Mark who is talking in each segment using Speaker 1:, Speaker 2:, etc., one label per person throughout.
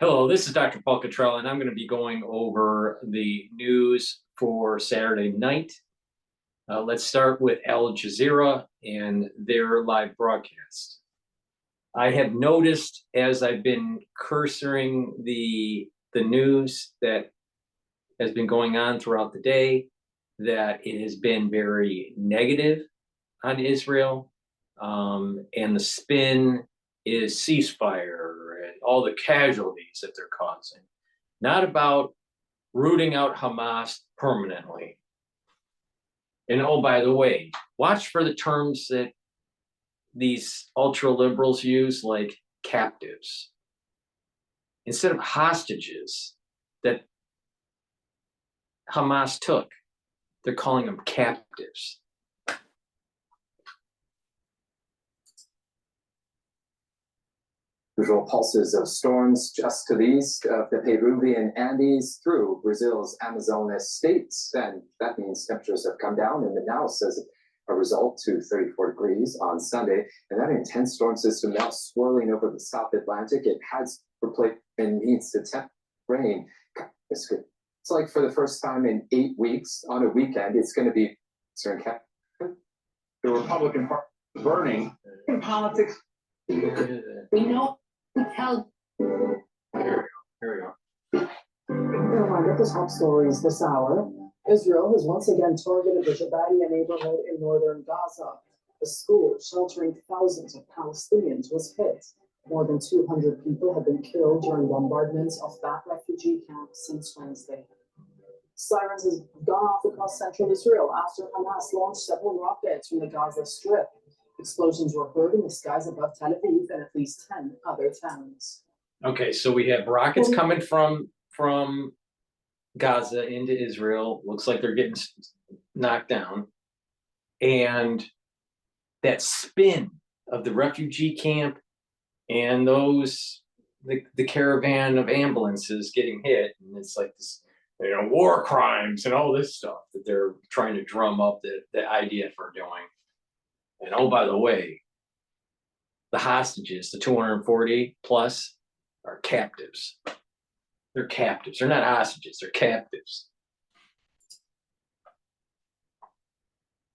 Speaker 1: Hello, this is Dr. Paul Cottrell, and I'm going to be going over the news for Saturday night. Let's start with Al Jazeera and their live broadcast. I have noticed as I've been cursoring the news that has been going on throughout the day that it has been very negative on Israel, and the spin is ceasefire and all the casualties that they're causing, not about rooting out Hamas permanently. And oh, by the way, watch for the terms that these ultra liberals use, like captives. Instead of hostages that Hamas took, they're calling them captives.
Speaker 2: Usual pulses of storms just to the east of the Peruvian Andes through Brazil's Amazonas states. And that means temperatures have come down in Manaus as a result to 34 degrees on Sunday. And that intense storm system now swirling over the South Atlantic. It has replaced and needs to temp rain. It's like for the first time in 8 weeks on a weekend, it's going to be the
Speaker 3: Republican Party burning in politics.
Speaker 4: We know.
Speaker 1: Here we go.
Speaker 5: With the top stories this hour, Israel has once again targeted the Jazeera neighborhood in northern Gaza. The school sheltering thousands of Palestinians was hit. More than 200 people have been killed during bombardments of that refugee camp since Wednesday. Sirens have gone off across central Israel after Hamas launched several rockets from the Gaza Strip. Explosions were heard in the skies above Tel Aviv and at least 10 other towns.
Speaker 1: Okay, so we have rockets coming from Gaza into Israel. Looks like they're getting knocked down. And that spin of the refugee camp and the caravan of ambulances getting hit. And it's like this, war crimes and all this stuff that they're trying to drum up the IDF are doing. And oh, by the way, the hostages, the 240 plus, are captives. They're captives. They're not hostages. They're captives.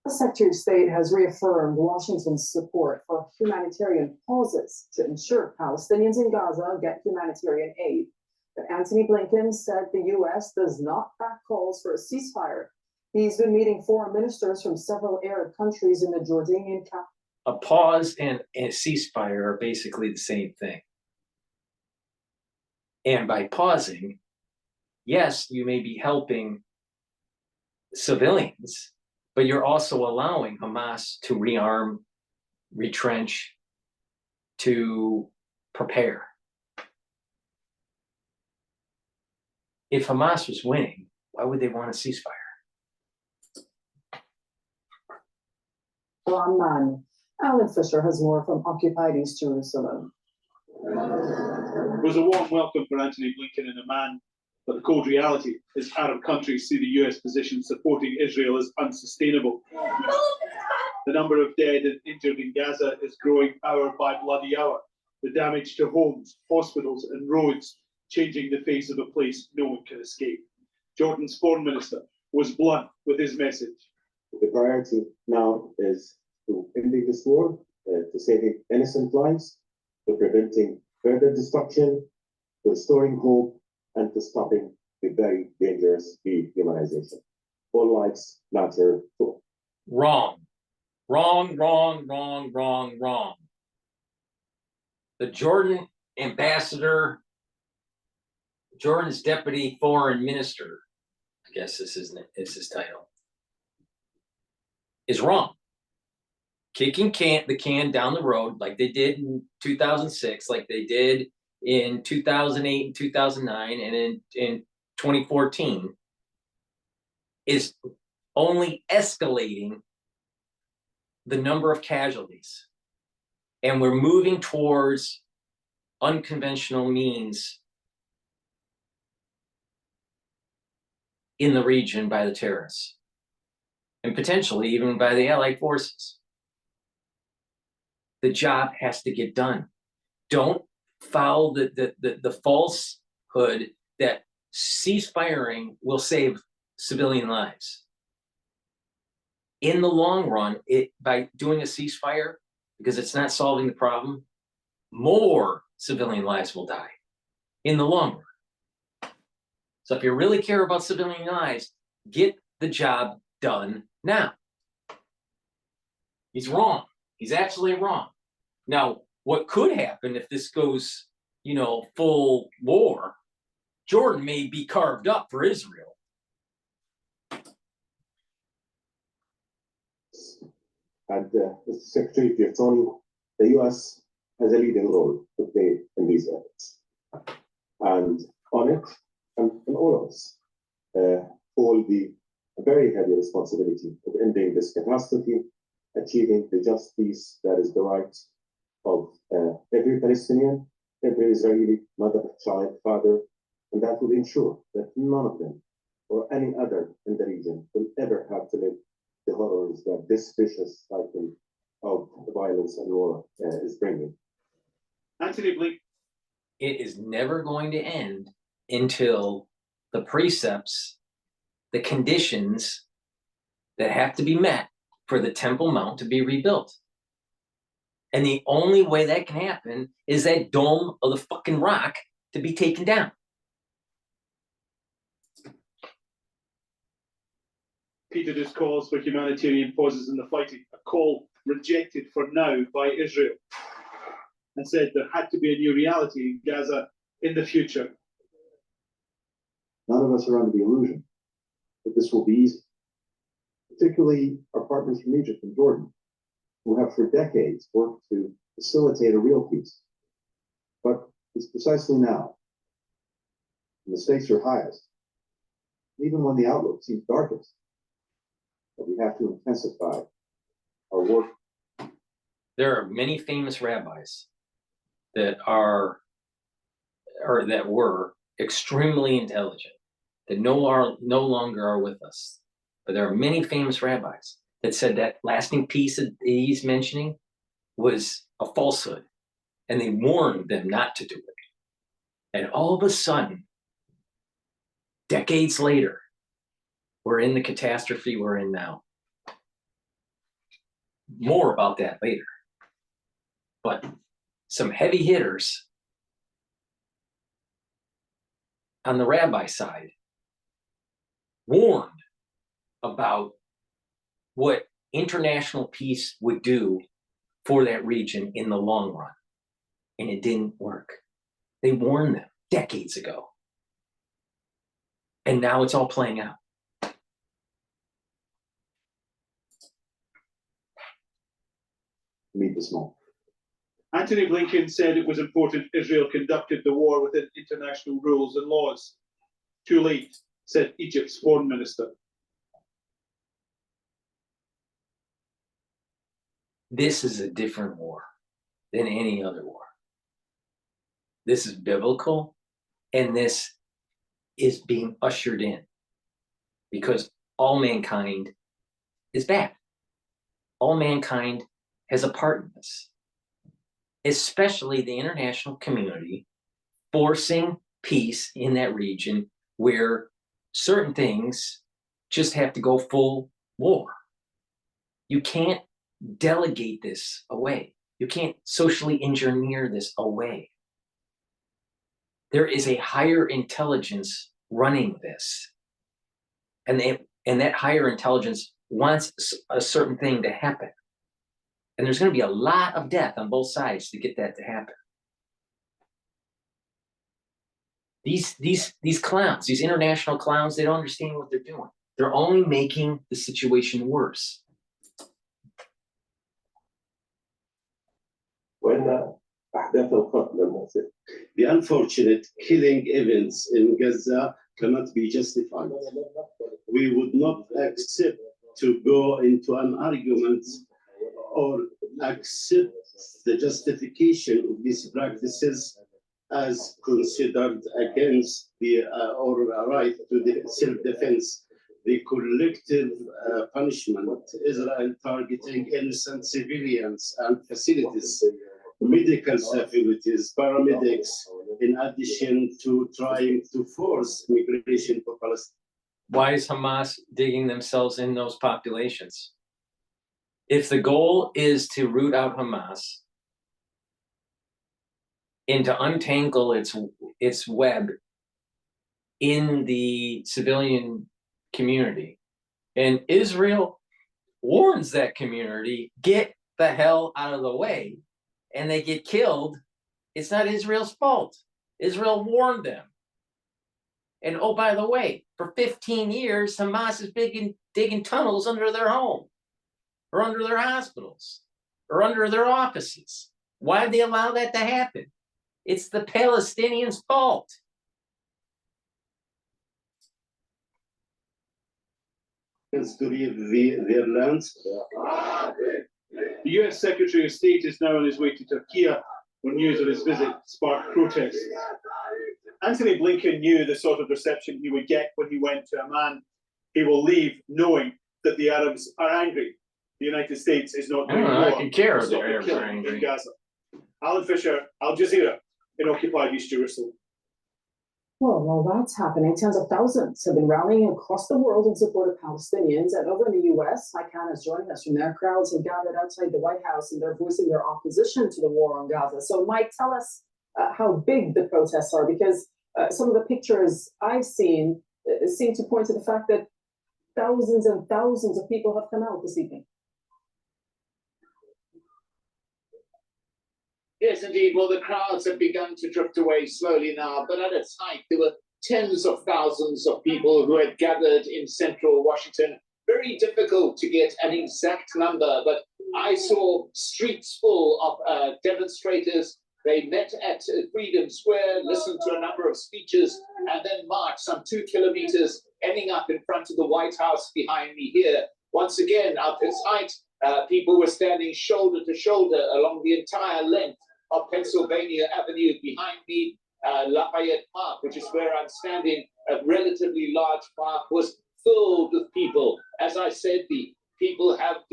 Speaker 5: The Secretary of State has reaffirmed Washington's support for humanitarian pauses to ensure Palestinians in Gaza get humanitarian aid. But Antony Blinken said the U.S. does not back calls for a ceasefire. He's been meeting foreign ministers from several Arab countries in the Jordanian capital.
Speaker 1: A pause and a ceasefire are basically the same thing. And by pausing, yes, you may be helping civilians, but you're also allowing Hamas to rearm, retrench, to prepare. If Hamas was winning, why would they want a ceasefire?
Speaker 5: Amman. Alan Fisher has more from occupied East Jerusalem.
Speaker 3: It was a warm welcome for Antony Blinken in Amman, but the cold reality is Arab countries see the US position supporting Israel as unsustainable. The number of dead and injured in Gaza is growing hour by bloody hour. The damage to homes, hospitals and roads changing the face of a place no one can escape. Jordan's foreign minister was blunt with his message.
Speaker 6: The priority now is to ending this war, to saving innocent lives, to preventing further destruction, to restoring hope, and to stopping the very dangerous dehumanization. All lives matter too.
Speaker 1: Wrong. Wrong, wrong, wrong, wrong, wrong. The Jordan ambassador, Jordan's deputy foreign minister, I guess this is his title, is wrong. Kicking the can down the road like they did in 2006, like they did in 2008 and 2009, and in 2014, is only escalating the number of casualties. And we're moving towards unconventional means in the region by the terrorists, and potentially even by the Allied forces. The job has to get done. Don't foul the falsehood that ceasefiring will save civilian lives. In the long run, by doing a ceasefire, because it's not solving the problem, more civilian lives will die in the long run. So if you really care about civilian lives, get the job done now. He's wrong. He's absolutely wrong. Now, what could happen if this goes, full war? Jordan may be carved up for Israel.
Speaker 6: And Mr. Secretary, if you're Tony, the U.S. has a leading role to play in these efforts. And on it, and all of us, hold the very heavy responsibility of ending this catastrophe, achieving the just peace that is the right of every Palestinian, every Israeli, mother, child, father, and that would ensure that none of them or any other in the region will ever have to live the horrors that this vicious cycle of violence and war is bringing.
Speaker 3: Anthony Blink.
Speaker 1: It is never going to end until the precepts, the conditions that have to be met for the Temple Mount to be rebuilt. And the only way that can happen is that dome of the fucking rock to be taken down.
Speaker 3: Peter's calls for humanitarian pauses in the fighting, a call rejected for now by Israel, and said there had to be a new reality in Gaza in the future.
Speaker 6: None of us are under the illusion that this will be easy, particularly our partners from Egypt and Jordan, who have for decades worked to facilitate a real peace. But it's precisely now, when the stakes are highest, even when the outlook seems darkest, that we have to intensify our work.
Speaker 1: There are many famous rabbis that are, or that were extremely intelligent, that no longer are with us. But there are many famous rabbis that said that lasting peace that he's mentioning was a falsehood, and they warned them not to do it. And all of a sudden, decades later, we're in the catastrophe we're in now. More about that later. But some heavy hitters on the rabbi side warned about what international peace would do for that region in the long run. And it didn't work. They warned them decades ago. And now it's all playing out.
Speaker 6: Meet this moment.
Speaker 3: Antony Blinken said it was important Israel conducted the war within international rules and laws. Too late, said Egypt's foreign minister.
Speaker 1: This is a different war than any other war. This is biblical, and this is being ushered in because all mankind is bad. All mankind has a part in this, especially the international community forcing peace in that region where certain things just have to go full war. You can't delegate this away. You can't socially engineer this away. There is a higher intelligence running this. And that higher intelligence wants a certain thing to happen. And there's going to be a lot of death on both sides to get that to happen. These clowns, these international clowns, they don't understand what they're doing. They're only making the situation worse.
Speaker 7: The unfortunate killing events in Gaza cannot be justified. We would not accept to go into an argument or accept the justification of these practices as considered against the or right to the self-defense. The collective punishment, Israel targeting innocent civilians and facilities, medical facilities, paramedics, in addition to trying to force migration for Palestine.
Speaker 1: Why is Hamas digging themselves in those populations? If the goal is to root out Hamas and to untangle its web in the civilian community, and Israel warns that community, get the hell out of the way, and they get killed, it's not Israel's fault. Israel warned them. And oh, by the way, for 15 years, Hamas is digging tunnels under their home, or under their hospitals, or under their offices. Why did they allow that to happen? It's the Palestinians' fault.
Speaker 7: To leave their lands.
Speaker 3: The US Secretary of State is now on his way to Turkey when news of his visit sparked protests. Antony Blinken knew the sort of reception he would get when he went to Amman. He will leave knowing that the Arabs are angry. The United States is not doing more
Speaker 1: I can care
Speaker 3: to
Speaker 1: if the
Speaker 3: stop the
Speaker 1: Arabs are
Speaker 3: killing
Speaker 1: angry.
Speaker 3: in Gaza. Alan Fisher, Al Jazeera, in occupied East Jerusalem.
Speaker 5: Well, while that's happening, tens of thousands have been rallying across the world in support of Palestinians. And over in the U.S., Icahn is joining us from there. Crowds have gathered outside the White House and they're voicing their opposition to the war on Gaza. So, Mike, tell us how big the protests are, because some of the pictures I've seen seem to point to the fact that thousands and thousands of people have come out this evening.
Speaker 4: Yes, indeed. Well, the crowds have begun to drift away slowly now, but at its height, there were tens of thousands of people who had gathered in central Washington. Very difficult to get an exact number, but I saw streets full of demonstrators. They met at Freedom Square, listened to a number of speeches, and then marched some 2 kilometers, ending up in front of the White House behind me here. Once again, at its height, people were standing shoulder to shoulder along the entire length of Pennsylvania Avenue. Behind me, Lafayette Park, which is where I'm standing, a relatively large park, was filled with people. As I said, the people have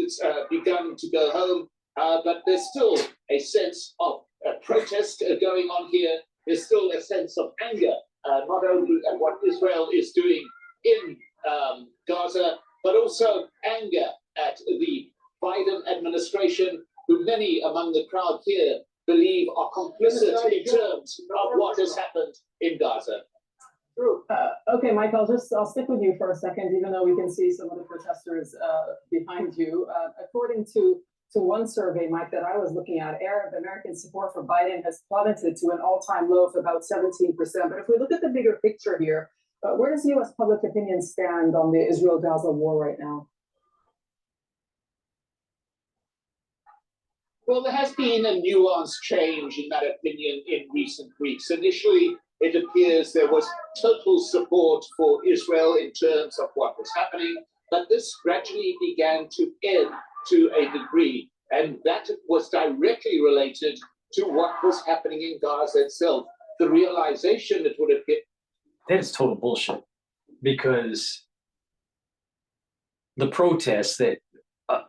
Speaker 4: begun to go home, but there's still a sense of protest going on here. There's still a sense of anger, not only at what Israel is doing in Gaza, but also anger at the Biden administration, who many among the crowd here believe are complicit in terms of what has happened in Gaza.
Speaker 5: Okay, Mike, I'll stick with you for a second, even though we can see some of the protesters behind you. According to one survey, Mike, that I was looking at, Arab American support for Biden has plummeted to an all-time low of about 17%. But if we look at the bigger picture here, where does U.S. public opinion stand on the Israel-Gaza war right now?
Speaker 4: Well, there has been a nuanced change in that opinion in recent weeks. Initially, it appears there was total support for Israel in terms of what was happening, but this gradually began to ebb to a degree, and that was directly related to what was happening in Gaza itself. The realization it would appear
Speaker 1: That is total bullshit, because the protests that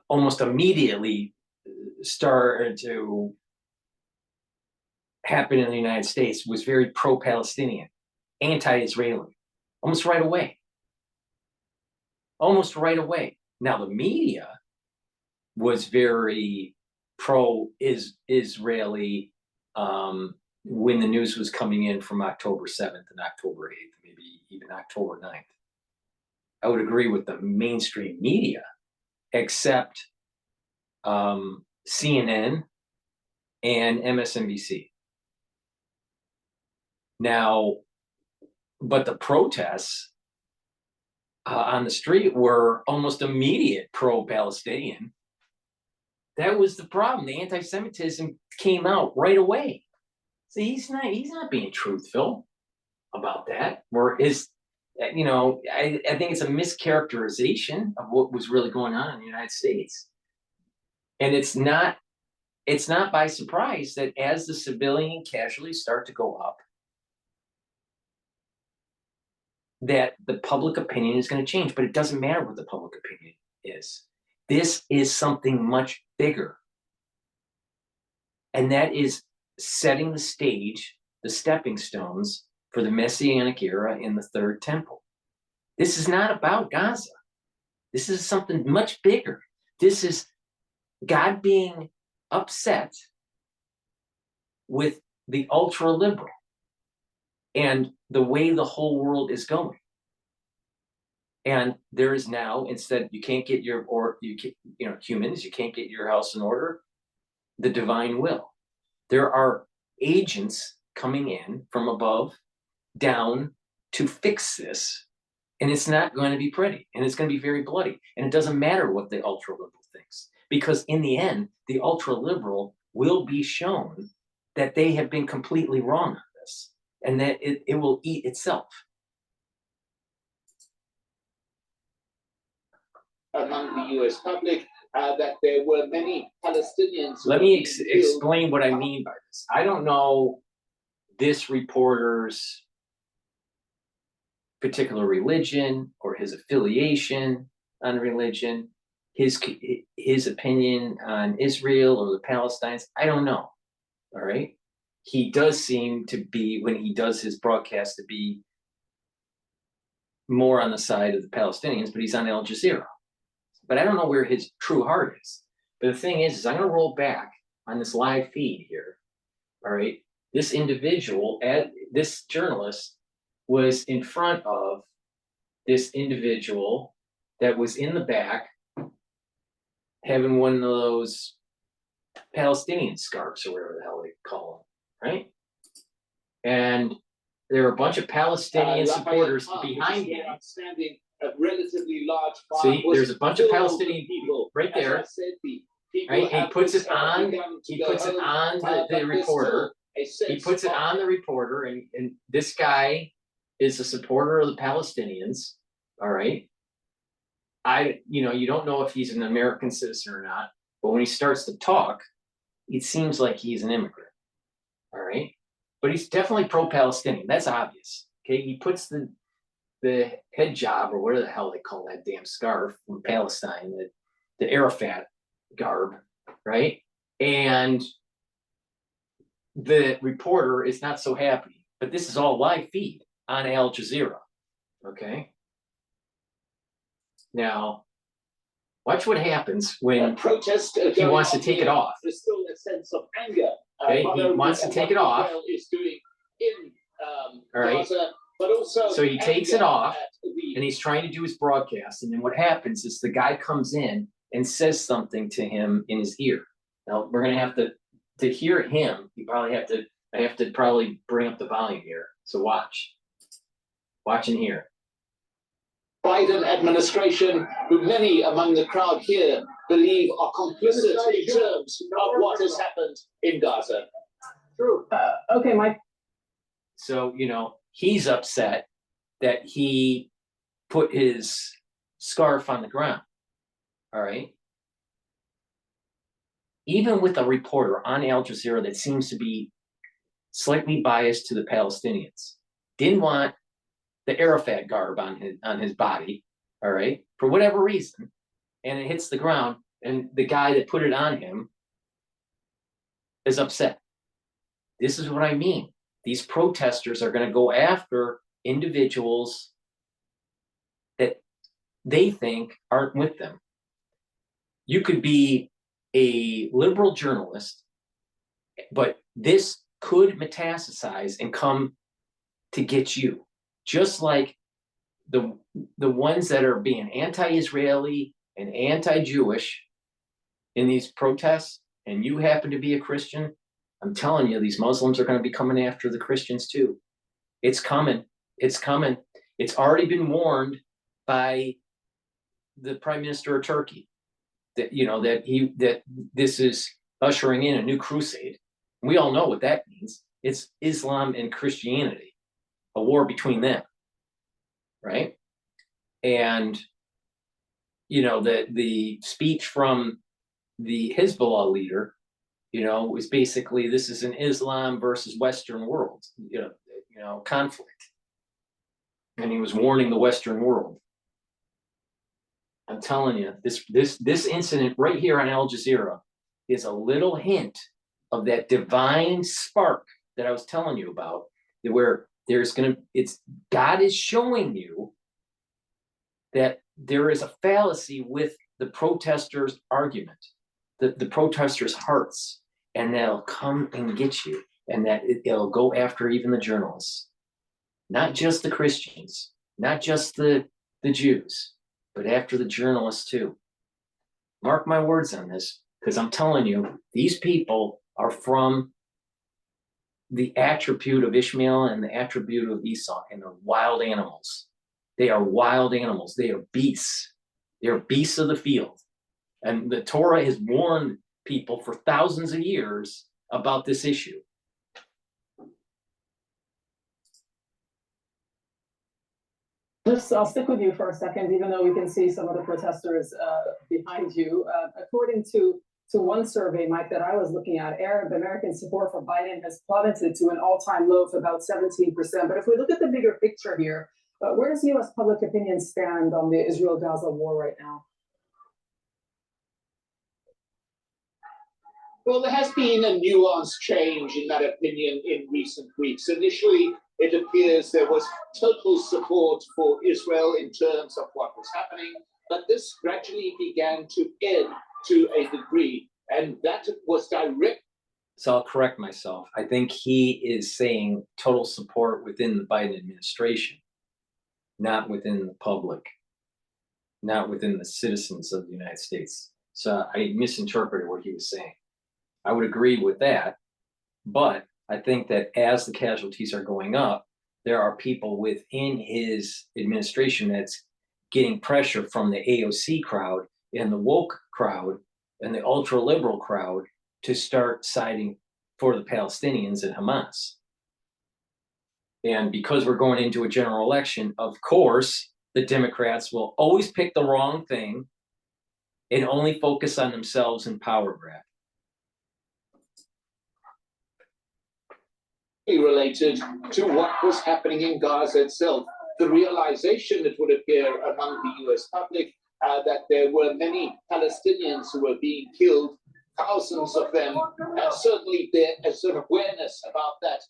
Speaker 1: almost immediately started to happen in the United States was very pro-Palestinian, anti-Israeli, almost right away. Almost right away. Now, the media was very pro-Israeli when the news was coming in from October 7th and October 8th, maybe even October 9th. I would agree with the mainstream media, except CNN and MSNBC. Now, but the protests on the street were almost immediate pro-Palestinian. That was the problem. The anti-Semitism came out right away. See, he's not being truthful about that. Or is, I think it's a mischaracterization of what was really going on in the United States. And it's not by surprise that as the civilian casualties start to go up, that the public opinion is going to change. But it doesn't matter what the public opinion is. This is something much bigger. And that is setting the stage, the stepping stones for the Messianic era in the Third Temple. This is not about Gaza. This is something much bigger. This is God being upset with the ultra liberal and the way the whole world is going. And there is now, instead, you can't get your, or you can, humans, you can't get your house in order, the divine will. There are agents coming in from above down to fix this. And it's not going to be pretty, and it's going to be very bloody. And it doesn't matter what the ultra liberal thinks, because in the end, the ultra liberal will be shown that they have been completely wrong on this, and that it will eat itself.
Speaker 4: Among the US public, that there were many Palestinians.
Speaker 1: Let me explain what I mean by this. I don't know this reporter's particular religion or his affiliation on religion, his opinion on Israel or the Palestinians. I don't know. All right. He does seem to be, when he does his broadcast, to be more on the side of the Palestinians, but he's on Al Jazeera. But I don't know where his true heart is. But the thing is I'm going to roll back on this live feed here. All right. This individual, this journalist, was in front of this individual that was in the back having one of those Palestinian scarves or whatever the hell they call them, right? And there are a bunch of Palestinian supporters behind him.
Speaker 4: Standing a relatively large
Speaker 1: See, there's a bunch of Palestinian people right there. Right? He puts it on. He puts it on the reporter. He puts it on the reporter, and this guy is a supporter of the Palestinians. All right. You don't know if he's an American citizen or not, but when he starts to talk, it seems like he's an immigrant. All right. But he's definitely pro-Palestinian. That's obvious. Okay. He puts the hijab, or whatever the hell they call that damn scarf from Palestine, the Arafat garb, right? And the reporter is not so happy. But this is all live feed on Al Jazeera, okay? Now, watch what happens when he wants to take it off.
Speaker 4: There's still a sense of anger.
Speaker 1: Okay, he wants to take it off.
Speaker 4: Is doing in,
Speaker 1: all right.
Speaker 4: Gaza, but also
Speaker 1: so he takes it off, and he's trying to do his broadcast. And then what happens is the guy comes in and says something to him in his ear. Now, we're going to have to hear him. I have to probably bring up the volume here. So watch and hear.
Speaker 4: Biden administration, who many among the crowd here believe are complicit in terms of what has happened in Gaza.
Speaker 5: True. Okay, Mike.
Speaker 1: So, he's upset that he put his scarf on the ground. All right. Even with a reporter on Al Jazeera that seems to be slightly biased to the Palestinians, didn't want the Arafat garb on his body, all right, for whatever reason, and it hits the ground, and the guy that put it on him is upset. This is what I mean. These protesters are going to go after individuals that they think aren't with them. You could be a liberal journalist, but this could metastasize and come to get you. Just like the ones that are being anti-Israeli and anti-Jewish in these protests, and you happen to be a Christian, I'm telling you, these Muslims are going to be coming after the Christians too. It's coming. It's coming. It's already been warned by the Prime Minister of Turkey that that this is ushering in a new crusade. We all know what that means. It's Islam and Christianity, a war between them, right? And the speech from the Hezbollah leader, was basically, this is an Islam versus Western world, conflict. And he was warning the Western world. I'm telling you, this incident right here on Al Jazeera is a little hint of that divine spark that I was telling you about, where God is showing you that there is a fallacy with the protesters' argument, the protesters' hearts, and that'll come and get you, and that it'll go after even the journalists, not just the Christians, not just the Jews, but after the journalists too. Mark my words on this, because I'm telling you, these people are from the attribute of Ishmael and the attribute of Esau, and they're wild animals. They are wild animals. They are beasts. They are beasts of the field. And the Torah has warned people for thousands of years about this issue.
Speaker 5: I'll stick with you for a second, even though we can see some of the protesters behind you. According to one survey, Mike, that I was looking at, Arab American support for Biden has plummeted to an all-time low of about 17%. But if we look at the bigger picture here, where does U.S. public opinion stand on the Israel-Gaza war right now?
Speaker 4: Well, there has been a nuanced change in that opinion in recent weeks. Initially, it appears there was total support for Israel in terms of what was happening, but this gradually began to ebb to a degree, and that was direct.
Speaker 1: So I'll correct myself. I think he is saying total support within the Biden administration, not within the public, not within the citizens of the United States. So I misinterpreted what he was saying. I would agree with that, but I think that as the casualties are going up, there are people within his administration that's getting pressure from the AOC crowd and the woke crowd and the ultra liberal crowd to start siding for the Palestinians and Hamas. And because we're going into a general election, of course, the Democrats will always pick the wrong thing and only focus on themselves and power grab.
Speaker 4: Related to what was happening in Gaza itself. The realization, it would appear, among the US public that there were many Palestinians who were being killed, thousands of them, and certainly a sort of awareness about that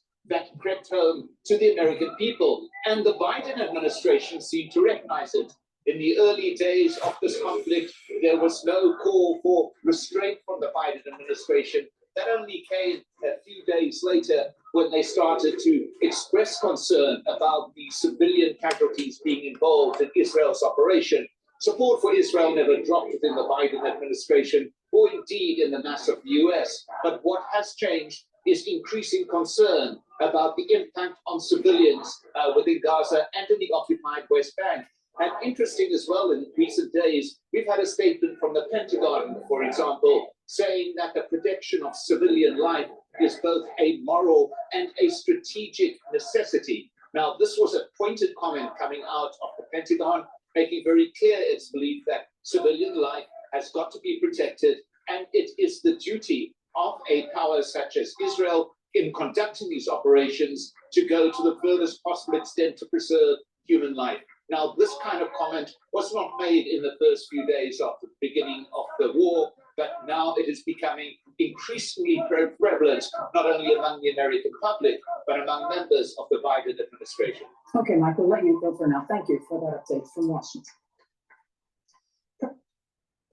Speaker 4: crept home to the American people. And the Biden administration seemed to recognize it. In the early days of this conflict, there was no call for restraint from the Biden administration. That only came a few days later when they started to express concern about the civilian casualties being involved in Israel's operation. Support for Israel never dropped within the Biden administration or indeed in the mass of the US. But what has changed is increasing concern about the impact on civilians within Gaza and in the occupied West Bank. And interesting as well, in recent days, we've had a statement from the Pentagon, for example, saying that the protection of civilian life is both a moral and a strategic necessity. Now, this was a pointed comment coming out of the Pentagon, making very clear its belief that civilian life has got to be protected, and it is the duty of a power such as Israel in conducting these operations to go to the furthest possible extent to preserve human life. Now, this kind of comment was not made in the first few days of the beginning of the war, but now it is becoming increasingly prevalent, not only among the American public, but among members of the Biden administration.
Speaker 5: Okay, Michael, I'll let you go for now. Thank you for that update from Washington.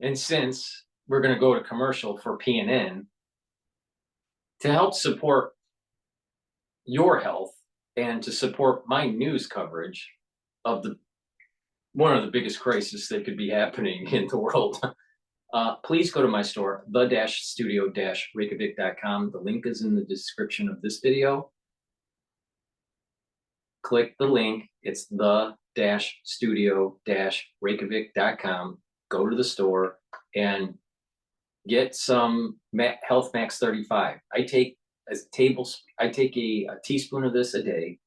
Speaker 1: And since we're going to go to commercial for PNN, to help support your health and to support my news coverage of one of the biggest crises that could be happening in the world, please go to my store, the-studio-reykjavik.com. The link is in the description of this video. Click the link. It's the-studio-reykjavik.com. Go to the store and get some Health Max 35. I take a teaspoon of this a day.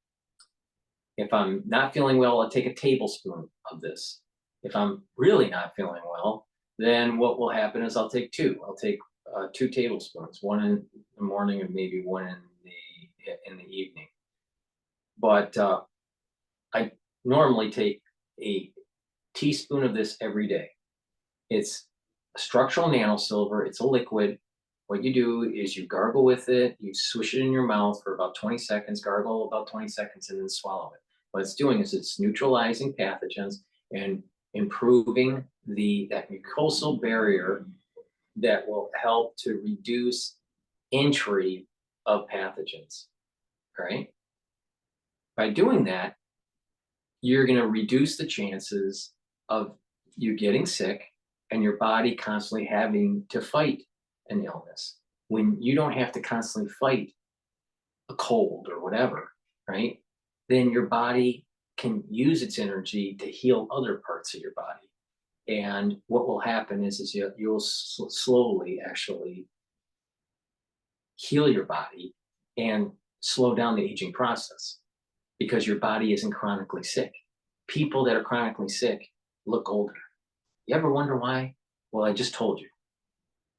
Speaker 1: If I'm not feeling well, I'll take a tablespoon of this. If I'm really not feeling well, then what will happen is I'll take two. I'll take 2 tablespoons, one in the morning and maybe one in the evening. But I normally take a teaspoon of this every day. It's structural nanosilver. It's a liquid. What you do is you gargle with it, you swish it in your mouth for about 20 seconds, gargle about 20 seconds, and then swallow it. What it's doing is it's neutralizing pathogens and improving that mucosal barrier that will help to reduce entry of pathogens, right? By doing that, you're going to reduce the chances of you getting sick and your body constantly having to fight an illness. When you don't have to constantly fight a cold or whatever, right? Then your body can use its energy to heal other parts of your body. And what will happen is you'll slowly actually heal your body and slow down the aging process because your body isn't chronically sick. People that are chronically sick look older. You ever wonder why? Well, I just told you.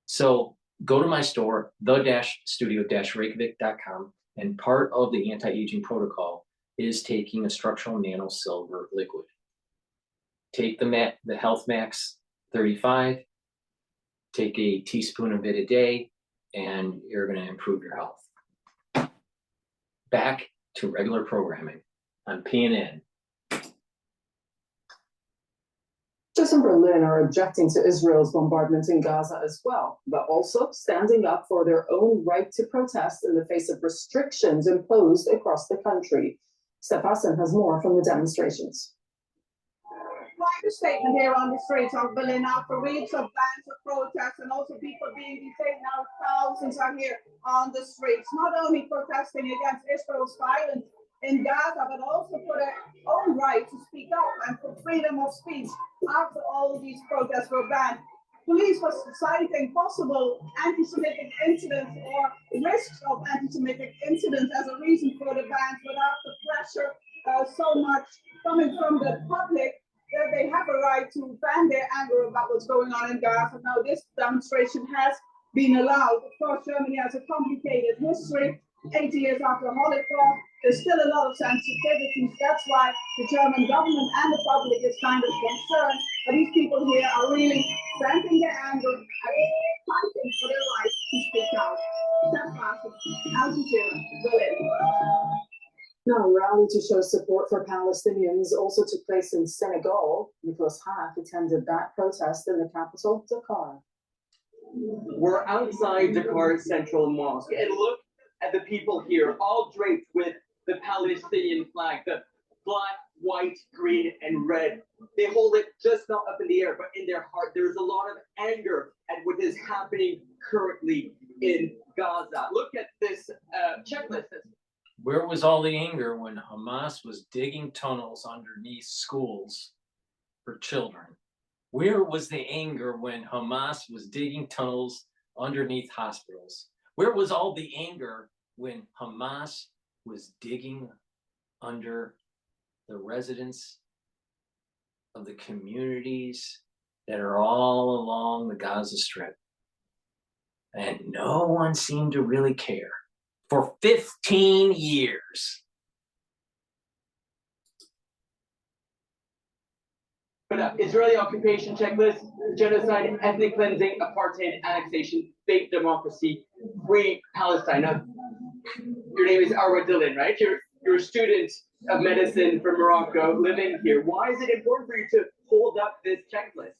Speaker 1: So go to my store, the-studio-reykjavik.com, and part of the anti-aging protocol is taking a structural nano silver liquid. Take the Health Max 35, take a teaspoon of it a day, and you're going to improve your health. Back to regular programming on PNN.
Speaker 5: Those in Berlin are objecting to Israel's bombardment in Gaza as well, but also standing up for their own right to protest in the face of restrictions imposed across the country. Steph Hassan has more from the demonstrations.
Speaker 8: Quite a statement here on the streets of Berlin after weeks of bans of protests and also people being detained. Now thousands are here on the streets, not only protesting against Israel's violence in Gaza, but also for their own right to speak up and for freedom of speech after all these protests were banned. Police was citing possible anti-Semitic incidents or risks of anti-Semitic incidents as a reason for the bans, but after pressure so much coming from the public, that they have a right to vent their anger about what's going on in Gaza. Now, this demonstration has been allowed. Of course, Germany has a complicated history. 80 years after the Holocaust, there's still a lot of sensitivities. That's why the German government and the public is kind of concerned. But these people here are really venting their anger and fighting for their right to speak out. Steph Hassan, Al Jazeera, Berlin.
Speaker 5: Now, a rally to show support for Palestinians also took place in Senegal. Nicholas Hack attended that protest in the capital, Dakar.
Speaker 9: We're outside Dakar's Central Mosque, and look at the people here, all draped with the Palestinian flag, the black, white, green, and red. They hold it just not up in the air, but in their heart. There's a lot of anger at what is happening currently in Gaza. Look at this checklist.
Speaker 1: Where was all the anger when Hamas was digging tunnels underneath schools for children? Where was the anger when Hamas was digging tunnels underneath hospitals? Where was all the anger when Hamas was digging under the residents of the communities that are all along the Gaza Strip? And no one seemed to really care. For 15 years.
Speaker 9: But Israeli occupation checklist, genocide, ethnic cleansing, apartheid, annexation, fake democracy, free Palestine. Now, your name is Arwa Dillon, right? You're a student of medicine from Morocco living here. Why is it important for you to hold up this checklist?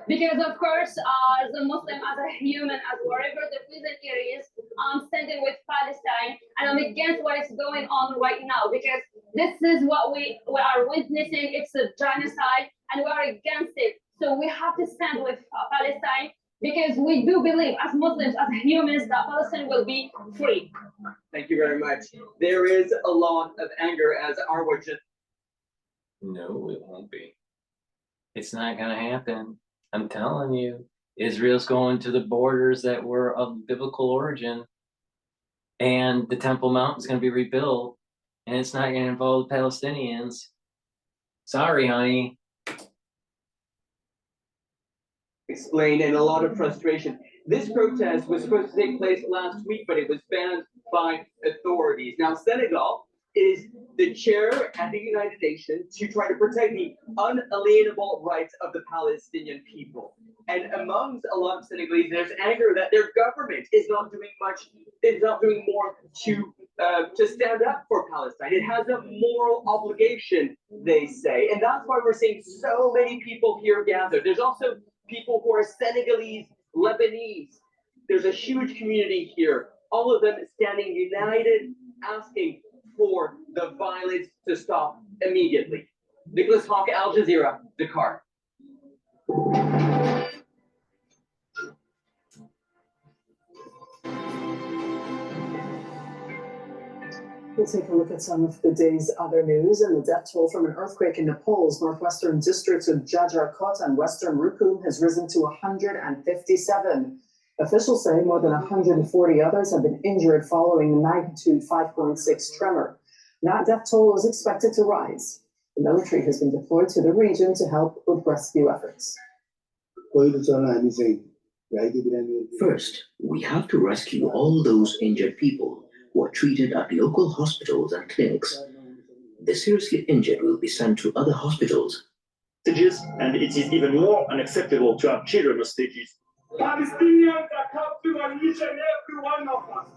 Speaker 10: Because of course, as a Muslim, as a human, as wherever the prison is, I'm standing with Palestine and I'm against what is going on right now because this is what we are witnessing. It's a genocide and we are against it. So we have to stand with Palestine because we do believe as Muslims, as humans, that Palestine will be free.
Speaker 9: Thank you very much. There is a lot of anger as Arwa just.
Speaker 1: No, it won't be. It's not going to happen. I'm telling you, Israel's going to the borders that were of biblical origin, and the Temple Mount is going to be rebuilt, and it's not going to involve the Palestinians. Sorry, honey.
Speaker 9: Explain and a lot of frustration. This protest was supposed to take place last week, but it was banned by authorities. Now, Senegal is the chair at the United Nations to try to protect the unalienable rights of the Palestinian people. And amongst a lot of Senegalese, there's anger that their government is not doing much, is not doing more to stand up for Palestine. It has a moral obligation, they say. And that's why we're seeing so many people here gathered. There's also people who are Senegalese, Lebanese. There's a huge community here, all of them standing united, asking for the violence to stop immediately. Nicholas Hawk, Al Jazeera, Dakar.
Speaker 5: We'll take a look at some of the day's other news, and the death toll from an earthquake in Nepal's northwestern districts of Jajarkot and western Rukum has risen to 157. Officials say more than 140 others have been injured following the magnitude 5.6 tremor. That death toll is expected to rise. The military has been deployed to the region to help with rescue efforts.
Speaker 11: First, we have to rescue all those injured people who are treated at local hospitals and clinics. The seriously injured will be sent to other hospitals.
Speaker 12: Stages, and it is even more unacceptable to have children on stages.
Speaker 13: Palestinians are counting on each and every one of us.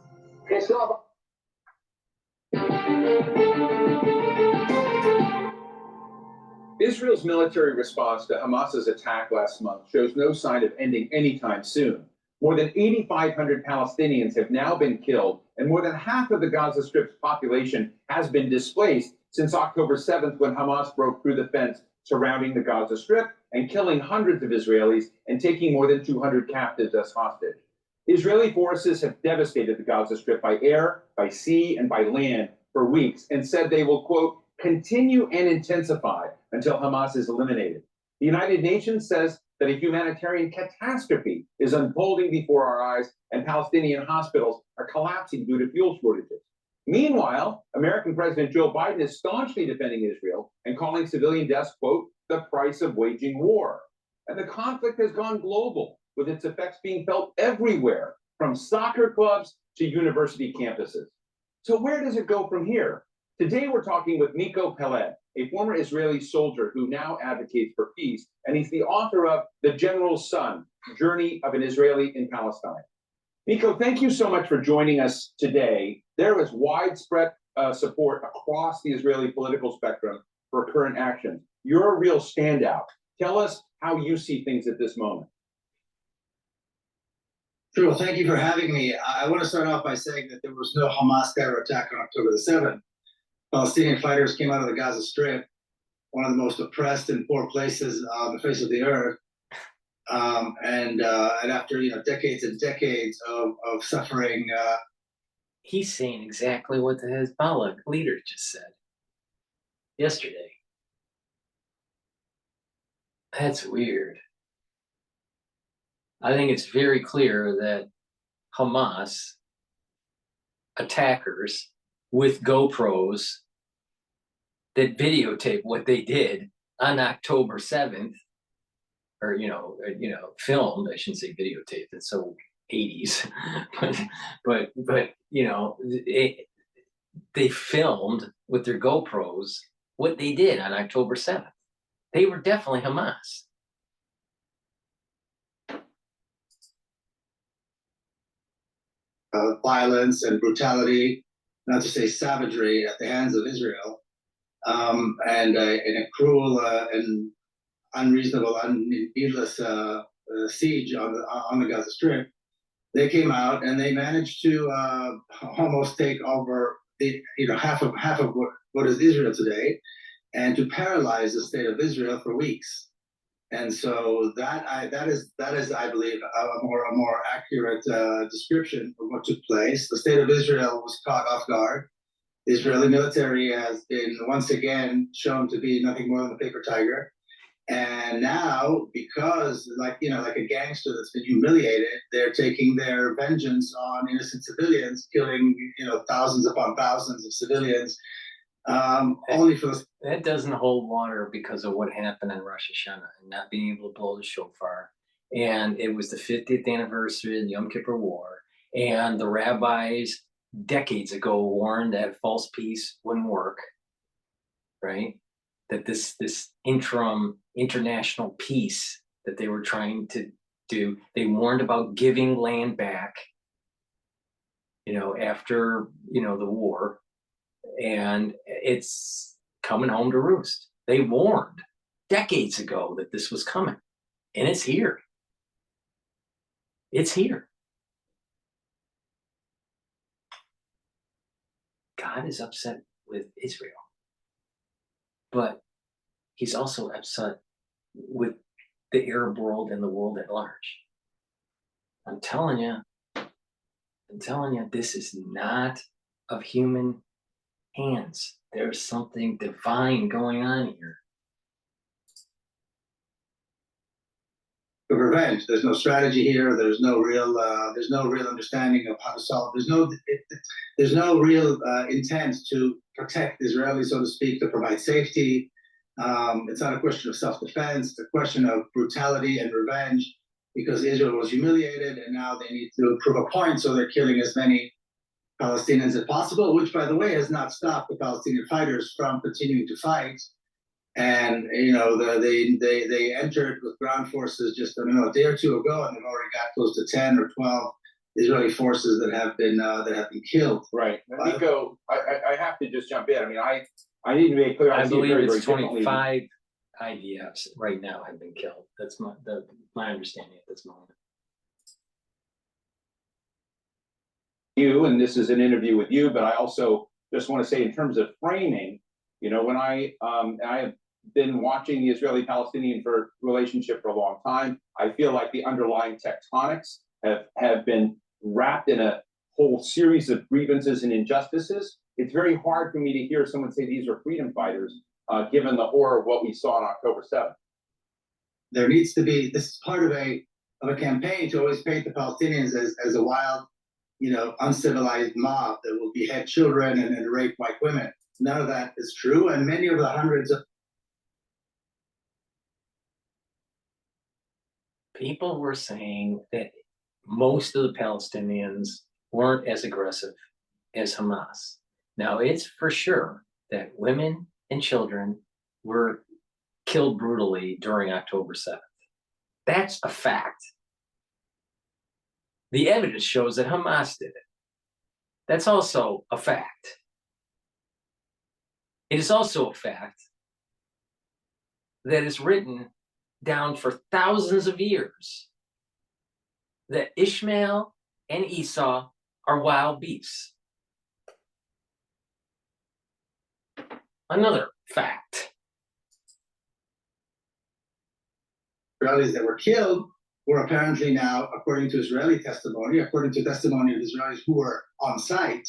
Speaker 14: Israel's military response to Hamas's attack last month shows no sign of ending anytime soon. More than 8,500 Palestinians have now been killed, and more than half of the Gaza Strip's population has been displaced since October 7th, when Hamas broke through the fence surrounding the Gaza Strip and killing hundreds of Israelis and taking more than 200 captives as hostage. Israeli forces have devastated the Gaza Strip by air, by sea, and by land for weeks, and said they will, quote, continue and intensify until Hamas is eliminated. The United Nations says that a humanitarian catastrophe is unfolding before our eyes, and Palestinian hospitals are collapsing due to fuel shortages. Meanwhile, American President Joe Biden is staunchly defending Israel and calling civilian deaths, quote, the price of waging war. And the conflict has gone global, with its effects being felt everywhere, from soccer clubs to university campuses. So where does it go from here? Today, we're talking with Miko Peled, a former Israeli soldier who now advocates for peace, and he's the author of The General's Son, Journey of an Israeli in Palestine. Miko, thank you so much for joining us today. There is widespread support across the Israeli political spectrum for current actions. You're a real standout. Tell us how you see things at this moment.
Speaker 15: Sure. Well, thank you for having me. I want to start off by saying that there was no Hamas terror attack on October the 7th. Palestinian fighters came out of the Gaza Strip, one of the most oppressed and poor places on the face of the earth. And after decades and decades of suffering,
Speaker 1: he's saying exactly what the Hezbollah leader just said yesterday. That's weird. I think it's very clear that Hamas attackers with GoPros that videotape what they did on October 7th, or filmed. I shouldn't say videotaped. It's so 80s, but they filmed with their GoPros what they did on October 7th. They were definitely Hamas.
Speaker 15: Violence and brutality, not to say savagery, at the hands of Israel, and a cruel and unreasonable, needless siege on the Gaza Strip. They came out and they managed to almost take over half of what is Israel today, and to paralyze the state of Israel for weeks. And so that is I believe a more accurate description of what took place. The state of Israel was caught off guard. The Israeli military has been once again shown to be nothing more than a paper tiger. And now, because like a gangster that's been humiliated, they're taking their vengeance on innocent civilians, killing thousands upon thousands of civilians. Only for
Speaker 1: that doesn't hold water because of what happened in Rosh Hashanah and not being able to blow the shofar. And it was the 50th anniversary of the Yom Kippur War. And the rabbis decades ago warned that false peace wouldn't work, right? That this interim international peace that they were trying to do. They warned about giving land back, after, the war, and it's coming home to roost. They warned decades ago that this was coming, and it's here. It's here. God is upset with Israel, but he's also upset with the Arab world and the world at large. I'm telling you, this is not of human hands. There's something divine going on here.
Speaker 15: The revenge. There's no strategy here. There's no real understanding of how to solve. There's no real intent to protect the Israelis, so to speak, to provide safety. It's not a question of self-defense. It's a question of brutality and revenge, because Israel was humiliated, and now they need to prove a point, so they're killing as many Palestinians as possible, which, by the way, has not stopped the Palestinian fighters from continuing to fight. And they entered with ground forces just a day or two ago, and they've already got close to 10 or 12 Israeli forces that have been killed.
Speaker 14: Right, Nico, I have to just jump in. I mean, I need to be clear.
Speaker 1: I
Speaker 14: see it
Speaker 1: believe
Speaker 14: very,
Speaker 1: it's
Speaker 14: very
Speaker 1: 25 IDFs right now have been killed. That's my understanding at this moment.
Speaker 14: You, and this is an interview with you, but I also just want to say, in terms of framing, when I have been watching the Israeli-Palestinian relationship for a long time, I feel like the underlying tectonics have been wrapped in a whole series of grievances and injustices. It's very hard for me to hear someone say these are freedom fighters, given the horror of what we saw on October 7th.
Speaker 15: There needs to be, this is part of a campaign to always paint the Palestinians as a wild, uncivilized mob that will behead children and rape white women. None of that is true, and many of the hundreds of
Speaker 1: people were saying that most of the Palestinians weren't as aggressive as Hamas. Now, it's for sure that women and children were killed brutally during October 7th. That's a fact. The evidence shows that Hamas did it. That's also a fact. It is also a fact that is written down for thousands of years that Ishmael and Esau are wild beasts. Another fact.
Speaker 15: Israelis that were killed were apparently now, according to Israeli testimony, according to testimony of Israelis who were on site,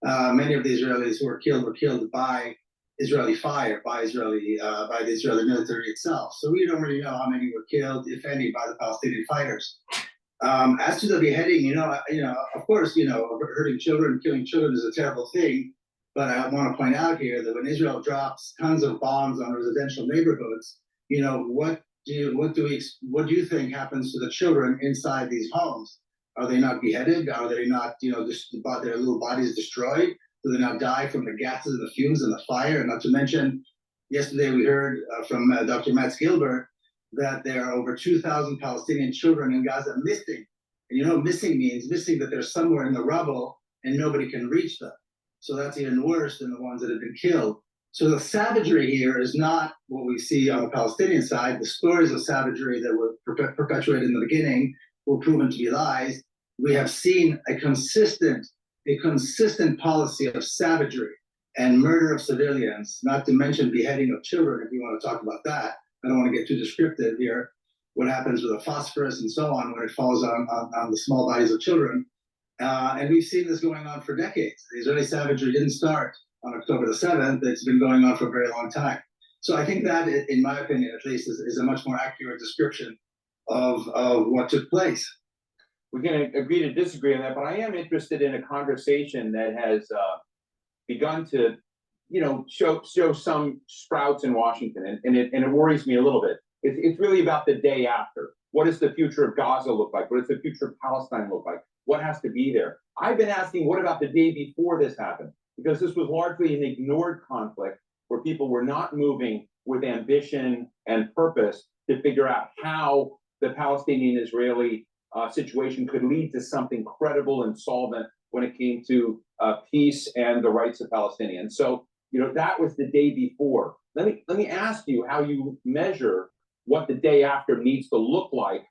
Speaker 15: many of the Israelis who were killed by Israeli fire, by the Israeli military itself. So we don't really know how many were killed, if any, by the Palestinian fighters. As to the beheading, of course, hurting children, killing children is a terrible thing. But I want to point out here that when Israel drops tons of bombs on residential neighborhoods, what do you think happens to the children inside these homes? Are they not beheaded? Are they not, just their little bodies destroyed? Do they not die from the gases and the fumes and the fire? And not to mention, yesterday we heard from Dr. Matt Gilbert that there are over 2,000 Palestinian children in Gaza missing. And missing means that they're somewhere in the rubble and nobody can reach them. So that's even worse than the ones that have been killed. So the savagery here is not what we see on the Palestinian side. The stories of savagery that were perpetuated in the beginning were proven to be lies. We have seen a consistent policy of savagery and murder of civilians, not to mention beheading of children, if you want to talk about that. I don't want to get too descriptive here. What happens with the phosphorus and so on when it falls on the small bodies of children. And we've seen this going on for decades. The Israeli savagery didn't start on October the 7th. It's been going on for a very long time. So I think that, in my opinion, at least, is a much more accurate description of what took place.
Speaker 14: We're going to agree to disagree on that, but I am interested in a conversation that has begun to, show some sprouts in Washington, and it worries me a little bit. It's really about the day after. What does the future of Gaza look like? What does the future of Palestine look like? What has to be there? I've been asking, what about the day before this happened? Because this was largely an ignored conflict where people were not moving with ambition and purpose to figure out how the Palestinian-Israeli situation could lead to something credible and solvent when it came to peace and the rights of Palestinians. So, that was the day before. Let me ask you how you measure what the day after needs to look like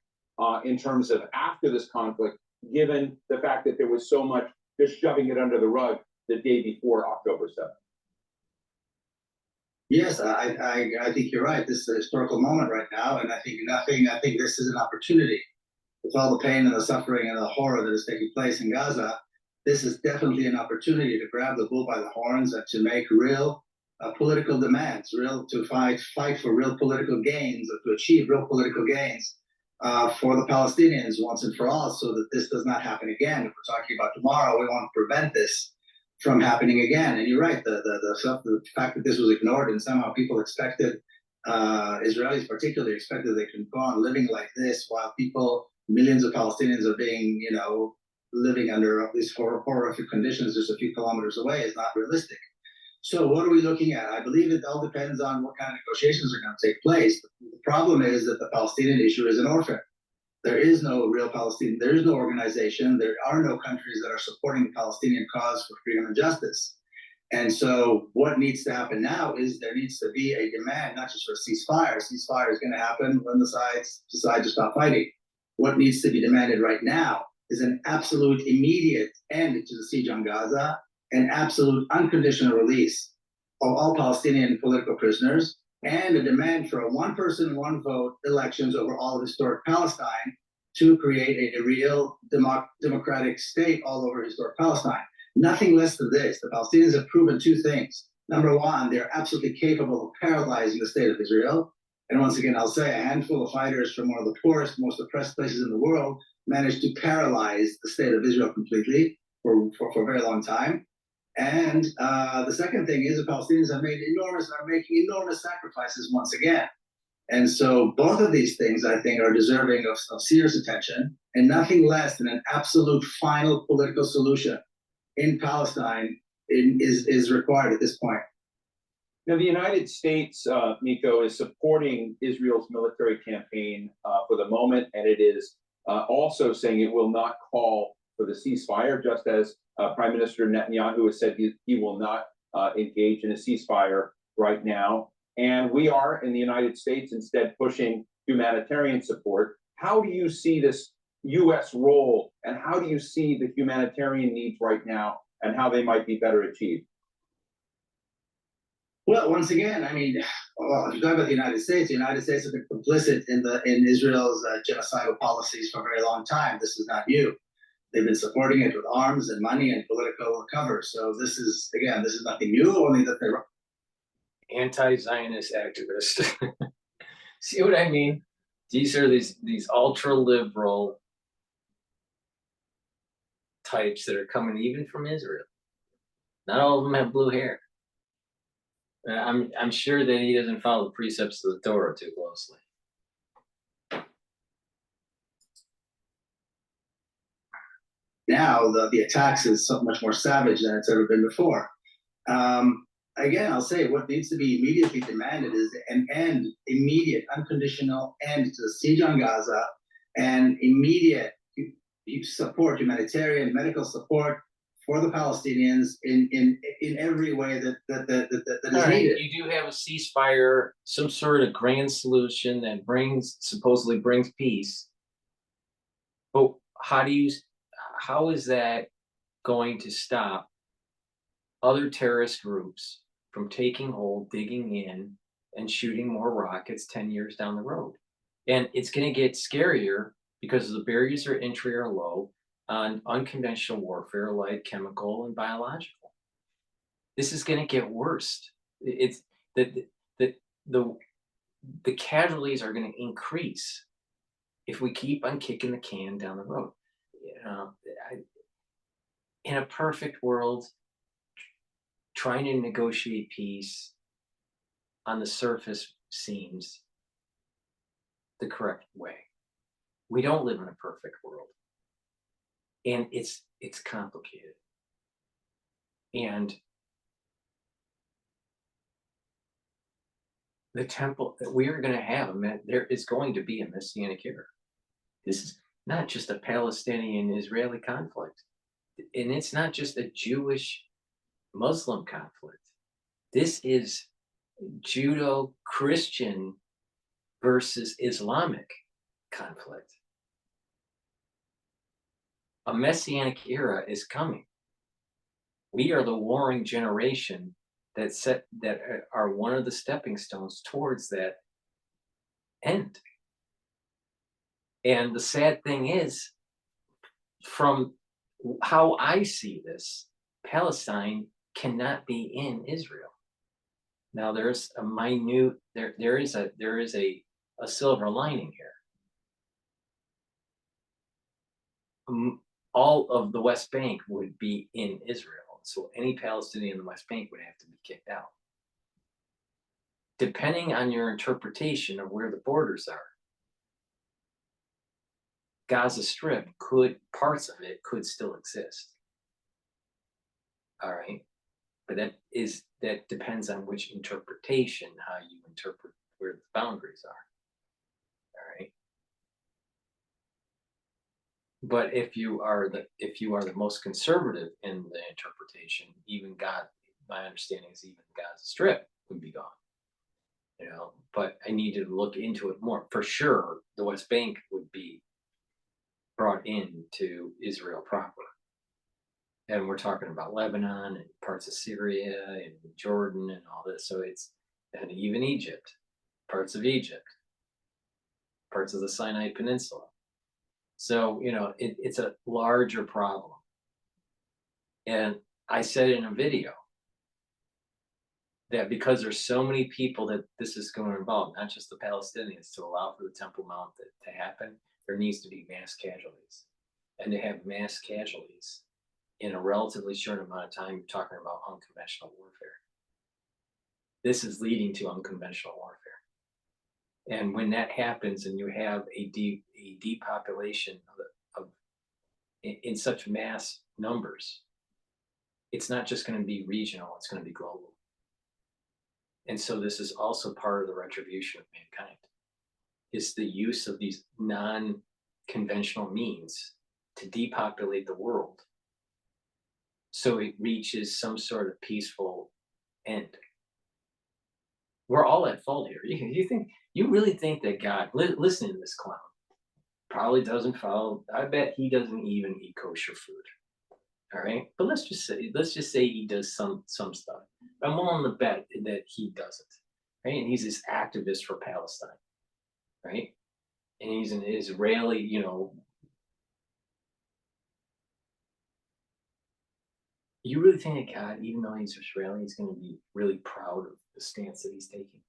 Speaker 14: in terms of after this conflict, given the fact that there was so much just shoving it under the rug the day before October 7th.
Speaker 15: Yes, I think you're right. This is a historical moment right now, and I think this is an opportunity. With all the pain and the suffering and the horror that is taking place in Gaza, this is definitely an opportunity to grab the bull by the horns and to make real political demands, to fight for real political gains, or to achieve real political gains for the Palestinians once and for all, so that this does not happen again. If we're talking about tomorrow, we want to prevent this from happening again. And you're right, the fact that this was ignored and somehow people expected, Israelis particularly expected they can go on living like this while millions of Palestinians are being, living under these horrific conditions just a few kilometers away is not realistic. So what are we looking at? I believe it all depends on what kind of negotiations are going to take place. The problem is that the Palestinian issue is an orphan. There is no real Palestinian, there is no organization, there are no countries that are supporting the Palestinian cause for freedom and justice. And so what needs to happen now is there needs to be a demand, not just for a ceasefire. Ceasefire is going to happen when the sides decide to stop fighting. What needs to be demanded right now is an absolute immediate end to the siege on Gaza, an absolute unconditional release of all Palestinian political prisoners, and a demand for a one-person, one-vote elections over all of historic Palestine to create a real democratic state all over historic Palestine. Nothing less than this. The Palestinians have proven two things. Number one, they're absolutely capable of paralyzing the state of Israel. And once again, I'll say a handful of fighters from one of the poorest, most oppressed places in the world managed to paralyze the state of Israel completely for a very long time. And the second thing is the Palestinians are making enormous sacrifices once again. And so both of these things, I think, are deserving of serious attention, and nothing less than an absolute final political solution in Palestine is required at this point.
Speaker 14: Now, the United States, Miko, is supporting Israel's military campaign for the moment, and it is also saying it will not call for the ceasefire, just as Prime Minister Netanyahu has said he will not engage in a ceasefire right now. And we are, in the United States, instead pushing humanitarian support. How do you see this U.S. role, and how do you see the humanitarian needs right now, and how they might be better achieved?
Speaker 15: Well, once again, if you talk about the United States has been complicit in Israel's genocidal policies for a very long time. This is not new. They've been supporting it with arms and money and political cover. So this is nothing new, only that they're
Speaker 1: anti-Zionist activists. See what I mean? These are these ultra-liberal types that are coming even from Israel. Not all of them have blue hair. I'm sure that he doesn't follow the precepts of the Torah too closely.
Speaker 15: Now the attacks is so much more savage than it's ever been before. Again, I'll say what needs to be immediately demanded is an end, immediate, unconditional end to the siege on Gaza, and immediate support, humanitarian, medical support for the Palestinians in every way that is needed.
Speaker 1: You do have a ceasefire, some sort of grand solution that supposedly brings peace. But how is that going to stop other terrorist groups from taking hold, digging in, and shooting more rockets 10 years down the road? And it's going to get scarier because the barriers of entry are low on unconventional warfare like chemical and biological. This is going to get worse. It's the casualties are going to increase if we keep on kicking the can down the road. In a perfect world, trying to negotiate peace on the surface seems the correct way. We don't live in a perfect world, and it's complicated. And the temple that we are going to have, there is going to be a Messianic era. This is not just a Palestinian-Israeli conflict. And it's not just a Jewish-Muslim conflict. This is Judo-Christian versus Islamic conflict. A messianic era is coming. We are the warring generation that are one of the stepping stones towards that end. And the sad thing is, from how I see this, Palestine cannot be in Israel. Now there's a minute, there is a silver lining here. All of the West Bank would be in Israel. So any Palestinian in the West Bank would have to be kicked out. Depending on your interpretation of where the borders are, Gaza Strip parts of it could still exist. All right. But that depends on which interpretation, how you interpret where the boundaries are. All right. But if you are the most conservative in the interpretation, my understanding is even Gaza Strip would be gone. You know, but I need to look into it more. For sure, the West Bank would be brought into Israel proper. And we're talking about Lebanon and parts of Syria and Jordan and all this. So and even Egypt, parts of the Sinai Peninsula. So, you know, it's a larger problem. And I said in a video that because there's so many people that this is going to involve, not just the Palestinians, to allow for the Temple Mount to happen, there needs to be mass casualties. And to have mass casualties in a relatively short amount of time, you're talking about unconventional warfare. This is leading to unconventional warfare. And when that happens and you have a depopulation in such mass numbers, it's not just going to be regional, it's going to be global. And so this is also part of the retribution of mankind. It's the use of these non-conventional means to depopulate the world so it reaches some sort of peaceful end. We're all at fault here. You really think that God, listen to this clown, probably doesn't follow, I bet he doesn't even eat kosher food. All right, but let's just say he does some stuff. I'm willing to bet that he doesn't, right? And he's this activist for Palestine, right? And he's an Israeli, you know. You really think that God, even though he's Israeli, is going to be really proud of the stance that he's taking?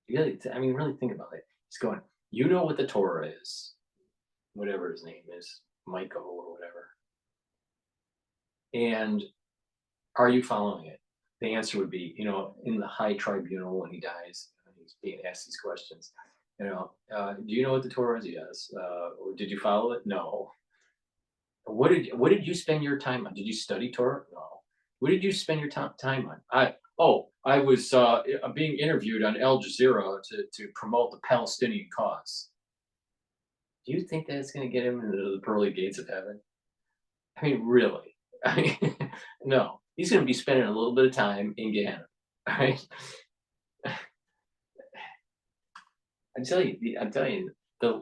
Speaker 1: Really think about it. He's going, you know what the Torah is, whatever his name is, Michael or whatever. And are you following it? The answer would be, you know, in the high tribunal when he dies, he's being asked these questions. You know, do you know what the Torah is? Yes. Or did you follow it? No. What did you spend your time on? Did you study Torah? No. What did you spend your time on? I was being interviewed on Al Jazeera to promote the Palestinian cause. Do you think that it's going to get him into the pearly gates of heaven? I mean, really? I mean, no. He's going to be spending a little bit of time in Gehenna, right? I'm telling you, the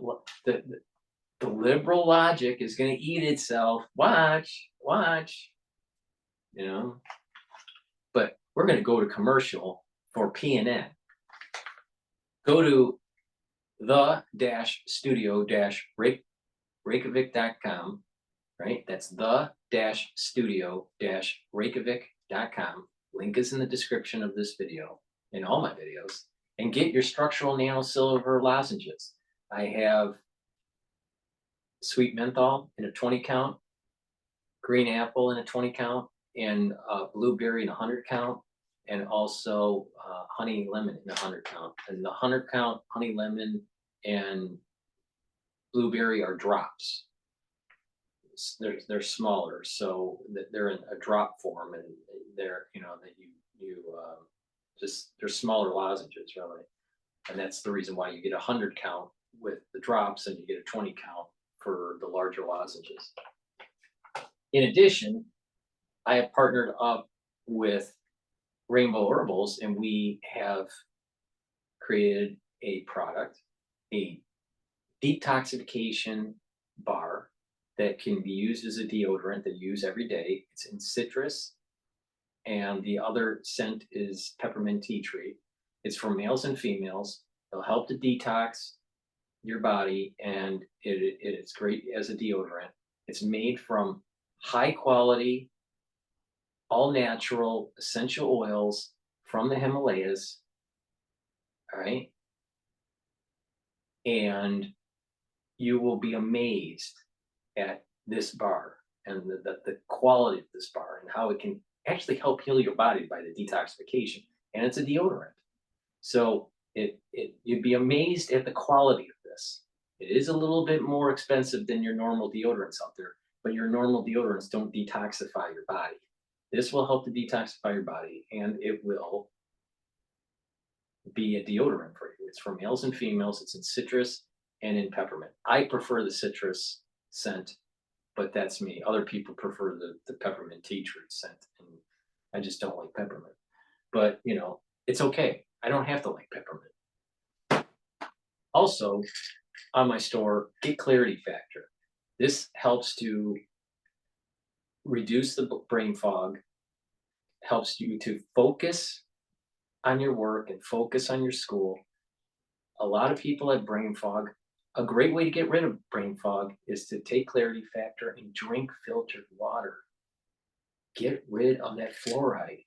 Speaker 1: liberal logic is going to eat itself. Watch. You know. But we're going to go to commercial for PNN. Go to the-studio-reykjavik.com, right? That's the-studio-reykjavik.com. Link is in the description of this video, in all my videos, and get your structural nanosilver lozenges. I have sweet menthol in a 20 count, green apple in a 20 count, and blueberry in a 100 count, and also honey lemon in a 100 count. And the 100 count honey lemon and blueberry are drops. They're smaller, so they're in a drop form, and they're, you know, that you they're smaller lozenges, really. And that's the reason why you get a 100 count with the drops, and you get a 20 count for the larger lozenges. In addition, I have partnered up with Rainbow Herbals, and we have created a product, a detoxification bar that can be used as a deodorant that you use every day. It's in citrus, and the other scent is peppermint tea tree. It's for males and females. It'll help to detox your body, and it's great as a deodorant. It's made from high quality, all natural essential oils from the Himalayas. All right. And you will be amazed at this bar and the quality of this bar and how it can actually help heal your body by the detoxification. And it's a deodorant. So you'd be amazed at the quality of this. It is a little bit more expensive than your normal deodorants out there, but your normal deodorants don't detoxify your body. This will help to detoxify your body, and it will be a deodorant for you. It's for males and females. It's in citrus and in peppermint. I prefer the citrus scent, but that's me. Other people prefer the peppermint tea tree scent, and I just don't like peppermint. But, you know, it's okay. I don't have to like peppermint. Also, on my store, Get Clarity Factor. This helps to reduce the brain fog, helps you to focus on your work and focus on your school. A lot of people have brain fog. A great way to get rid of brain fog is to take Clarity Factor and drink filtered water. Get rid of that fluoride.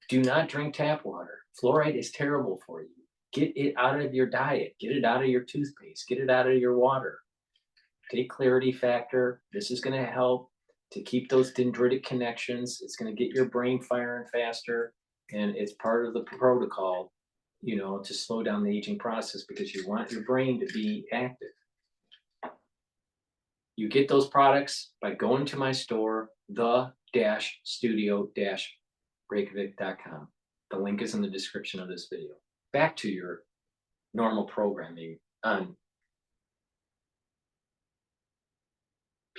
Speaker 1: Do not drink tap water. Fluoride is terrible for you. Get it out of your diet. Get it out of your toothpaste. Get it out of your water. Take Clarity Factor. This is going to help to keep those dendritic connections. It's going to get your brain firing faster, and it's part of the protocol, you know, to slow down the aging process because you want your brain to be active. You get those products by going to my store, the-studio-reykjavik.com. The link is in the description of this video. Back to your normal programming on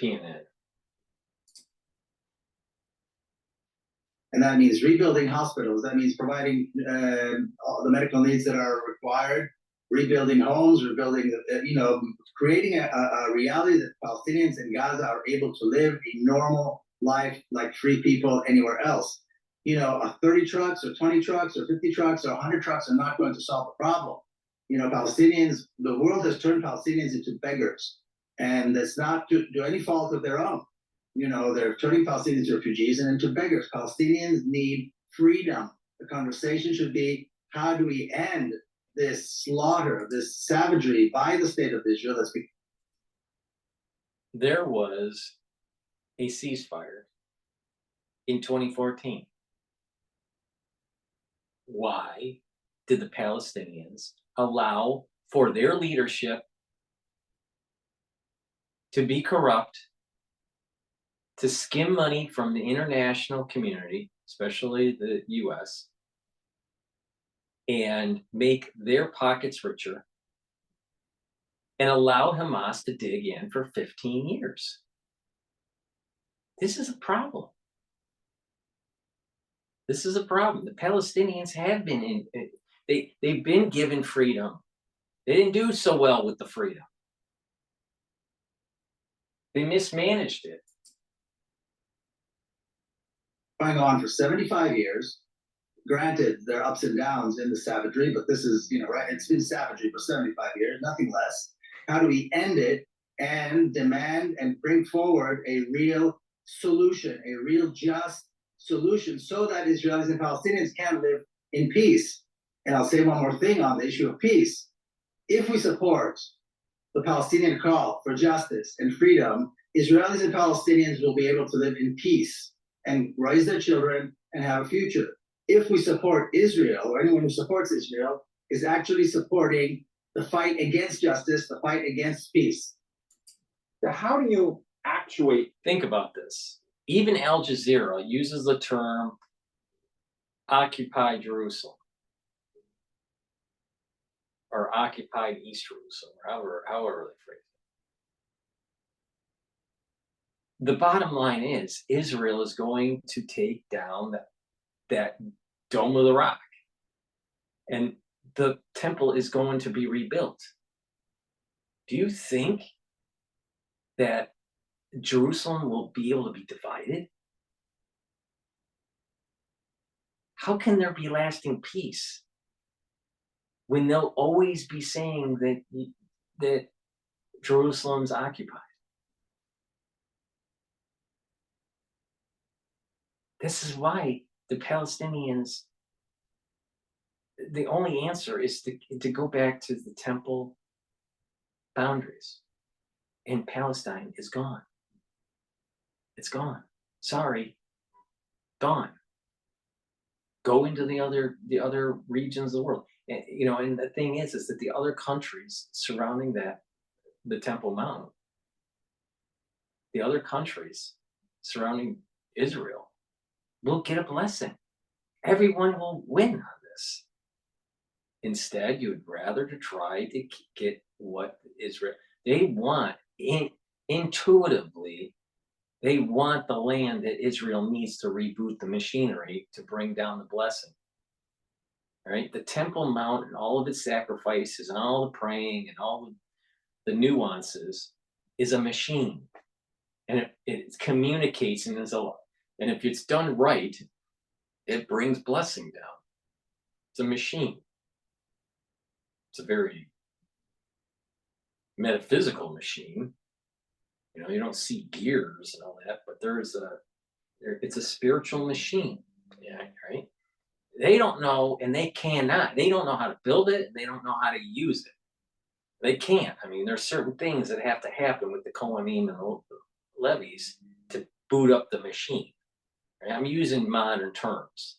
Speaker 1: PNN.
Speaker 15: And that means rebuilding hospitals. That means providing all the medical needs that are required, rebuilding homes, rebuilding, creating a reality that Palestinians in Gaza are able to live a normal life like free people anywhere else. 30 trucks or 20 trucks or 50 trucks or 100 trucks are not going to solve the problem. Palestinians, the world has turned Palestinians into beggars, and it's not to any fault of their own. They're turning Palestinians into refugees and into beggars. Palestinians need freedom. The conversation should be, how do we end this slaughter, this savagery by the state of Israel?
Speaker 1: There was a ceasefire in 2014. Why did the Palestinians allow for their leadership to be corrupt, to skim money from the international community, especially the US, and make their pockets richer, and allow Hamas to dig in for 15 years? This is a problem. This is a problem. The Palestinians have been they've been given freedom. They didn't do so well with the freedom. They mismanaged it.
Speaker 15: Going on for 75 years. Granted, there are ups and downs in the savagery, but this is, right? It's been savagery for 75 years, nothing less. How do we end it and demand and bring forward a real solution, a real just solution, so that Israelis and Palestinians can live in peace? And I'll say one more thing on the issue of peace. If we support the Palestinian call for justice and freedom, Israelis and Palestinians will be able to live in peace and raise their children and have a future. If we support Israel, or anyone who supports Israel, is actually supporting the fight against justice, the fight against peace.
Speaker 1: How do you actuate? Think about this. Even Al Jazeera uses the term Occupy Jerusalem. or occupied East Jerusalem, or however they phrase it. The bottom line is Israel is going to take down that Dome of the Rock, and the temple is going to be rebuilt. Do you think that Jerusalem will be able to be divided? How can there be lasting peace when they'll always be saying that Jerusalem's occupied? This is why the Palestinians, the only answer is to go back to the temple boundaries, and Palestine is gone. It's gone. Sorry, gone. Go into the other regions of the world. And, and the thing is that the other countries surrounding the Temple Mount, the other countries surrounding Israel will get a blessing. Everyone will win on this. Instead, you would rather to try to get what Israel, they want, intuitively, they want the land that Israel needs to reboot the machinery to bring down the blessing. Right? The Temple Mount and all of its sacrifices and all the praying and all the nuances is a machine. And it communicates and and if it's done right, it brings blessing down. It's a machine. It's a very metaphysical machine. You don't see gears and all that, but it's a spiritual machine. Yeah, right? They don't know, and they cannot. They don't know how to build it. They don't know how to use it. They can't. I mean, there's certain things that have to happen with the Kohanim and the Levies to boot up the machine. Right? I'm using modern terms,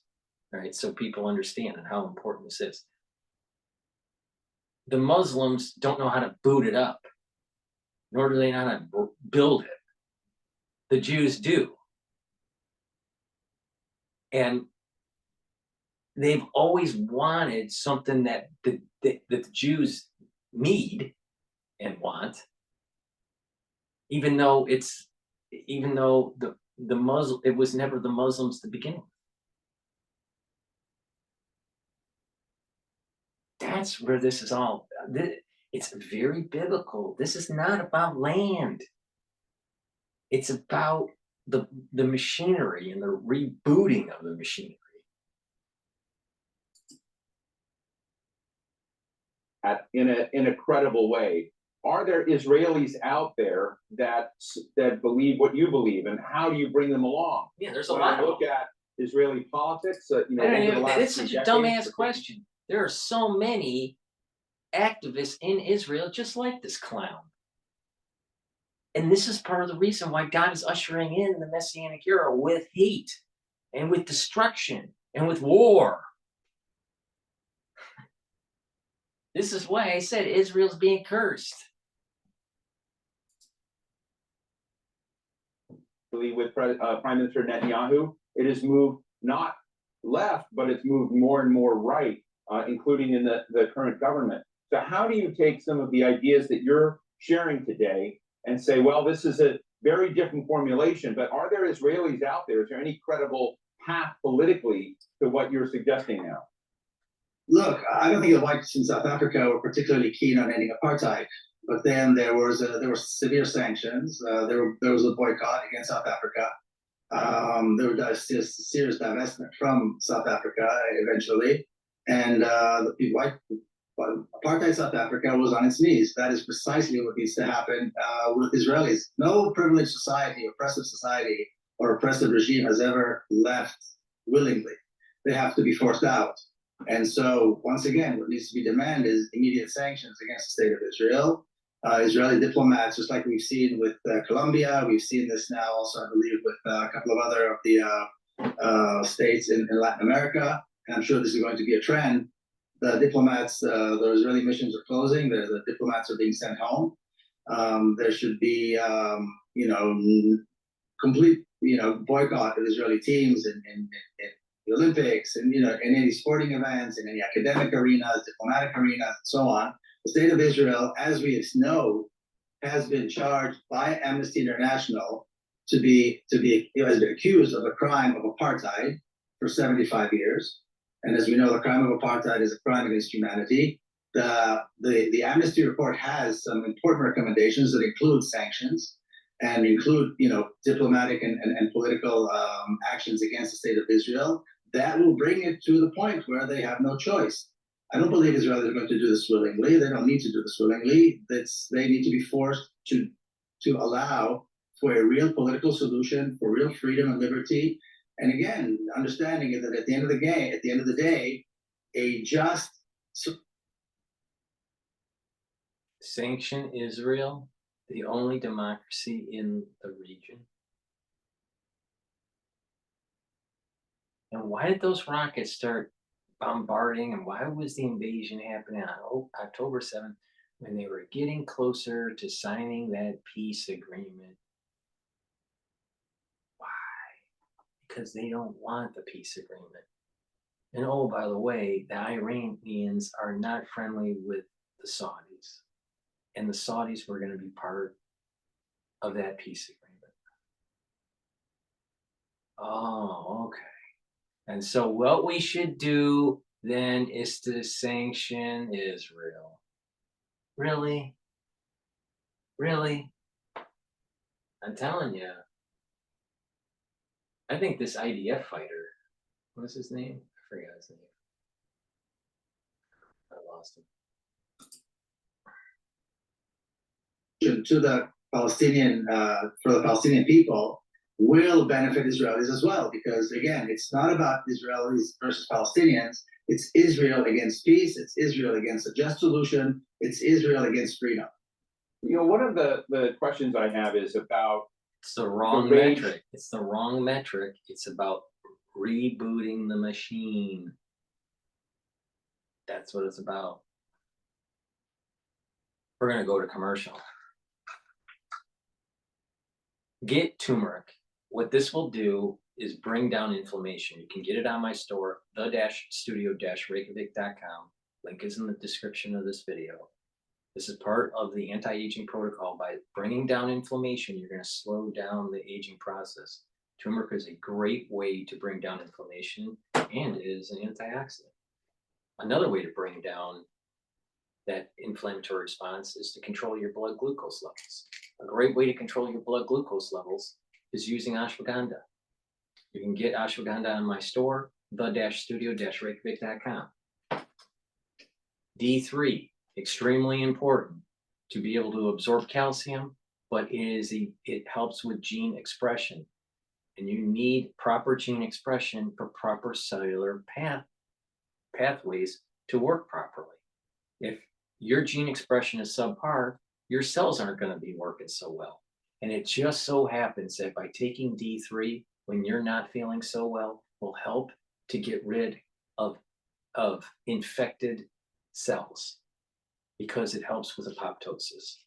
Speaker 1: right, so people understand and how important this is. The Muslims don't know how to boot it up, nor do they know how to build it. The Jews do. And they've always wanted something that the Jews need and want, even though the Muslim, it was never the Muslims to begin with. That's where this is all. It's very biblical. This is not about land. It's about the machinery and the rebooting of the machinery.
Speaker 14: In a credible way. Are there Israelis out there that believe what you believe, and how do you bring them along?
Speaker 1: Yeah, there's a
Speaker 14: when
Speaker 1: lot.
Speaker 14: I look at Israeli politics. Over the last
Speaker 1: It's such a dumbass question. There are so many activists in Israel just like this clown. And this is part of the reason why God is ushering in the Messianic era with hate and with destruction and with war. This is why I said Israel's being cursed.
Speaker 14: With Prime Minister Netanyahu, it has moved not left, but it's moved more and more right, including in the current government. So how do you take some of the ideas that you're sharing today and say, well, this is a very different formulation, but are there Israelis out there? Is there any credible path politically to what you're suggesting now?
Speaker 15: Look, I don't think the whites in South Africa were particularly keen on ending apartheid, but then there were severe sanctions. There was a boycott against South Africa. There was serious divestment from South Africa eventually, and the white apartheid South Africa was on its knees. That is precisely what needs to happen with Israelis. No privileged society, oppressive society, or oppressive regime has ever left willingly. They have to be forced out. And so, once again, what needs to be demanded is immediate sanctions against the state of Israel. Israeli diplomats, just like we've seen with Colombia, we've seen this now also, I believe, with a couple of other of the states in Latin America. And I'm sure this is going to be a trend. The diplomats, the Israeli missions are closing. The diplomats are being sent home. There should be, complete, boycott of Israeli teams in the Olympics, and in any sporting events, in any academic arenas, diplomatic arenas, and so on. The state of Israel, as we know, has been charged by Amnesty International has been accused of a crime of apartheid for 75 years. And as we know, the crime of apartheid is a crime against humanity. The Amnesty report has some important recommendations that include sanctions and include, diplomatic and political actions against the state of Israel. That will bring it to the point where they have no choice. I don't believe Israel is going to do this willingly. They don't need to do this willingly. They need to be forced to allow for a real political solution, for real freedom and liberty. And again, understanding that at the end of the day, a just
Speaker 1: sanction Israel, the only democracy in the region. And why did those rockets start bombarding, and why was the invasion happening on October 7th when they were getting closer to signing that peace agreement? Why? Because they don't want the peace agreement. And oh, by the way, the Iranians are not friendly with the Saudis. And the Saudis were going to be part of that peace agreement. Oh, okay. And so what we should do then is to sanction Israel. Really? Really? I'm telling you. I think this IDF fighter, what's his name? I forgot his name. I lost him.
Speaker 15: To the Palestinian, for the Palestinian people, will benefit Israelis as well, because again, it's not about Israelis versus Palestinians. It's Israel against peace. It's Israel against a just solution. It's Israel against freedom.
Speaker 14: One of the questions I have is about
Speaker 1: it's the wrong metric. It's the wrong metric. It's about rebooting the machine. That's what it's about. We're gonna go to commercial. Get turmeric. What this will do is bring down inflammation. You can get it on my store, the-studio-reykjavik.com. Link is in the description of this video. This is part of the anti-aging protocol. By bringing down inflammation, you're going to slow down the aging process. Turmeric is a great way to bring down inflammation and is an antioxidant. Another way to bring down that inflammatory response is to control your blood glucose levels. A great way to control your blood glucose levels is using ashwagandha. You can get ashwagandha on my store, the-studio-reykjavik.com. D3, extremely important to be able to absorb calcium, but it helps with gene expression. And you need proper gene expression for proper cellular pathways to work properly. If your gene expression is subpar, your cells aren't going to be working so well. And it just so happens that by taking D3 when you're not feeling so well will help to get rid of infected cells because it helps with apoptosis.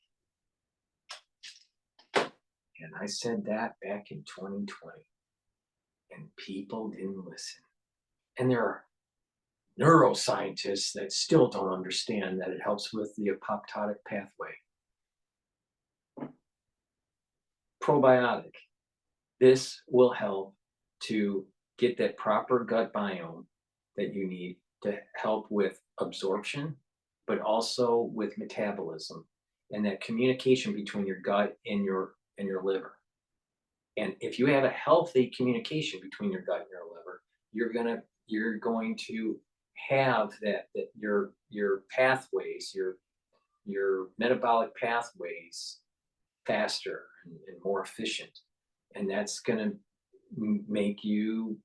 Speaker 1: And I said that back in 2020 and people didn't listen. And there are neuroscientists that still don't understand that it helps with the apoptotic pathway. Probiotic. This will help to get that proper gut biome that you need to help with absorption, but also with metabolism and that communication between your gut and your liver. And if you have a healthy communication between your gut and your liver, you're going to have that your pathways, your metabolic pathways faster and more efficient. And that's going to make you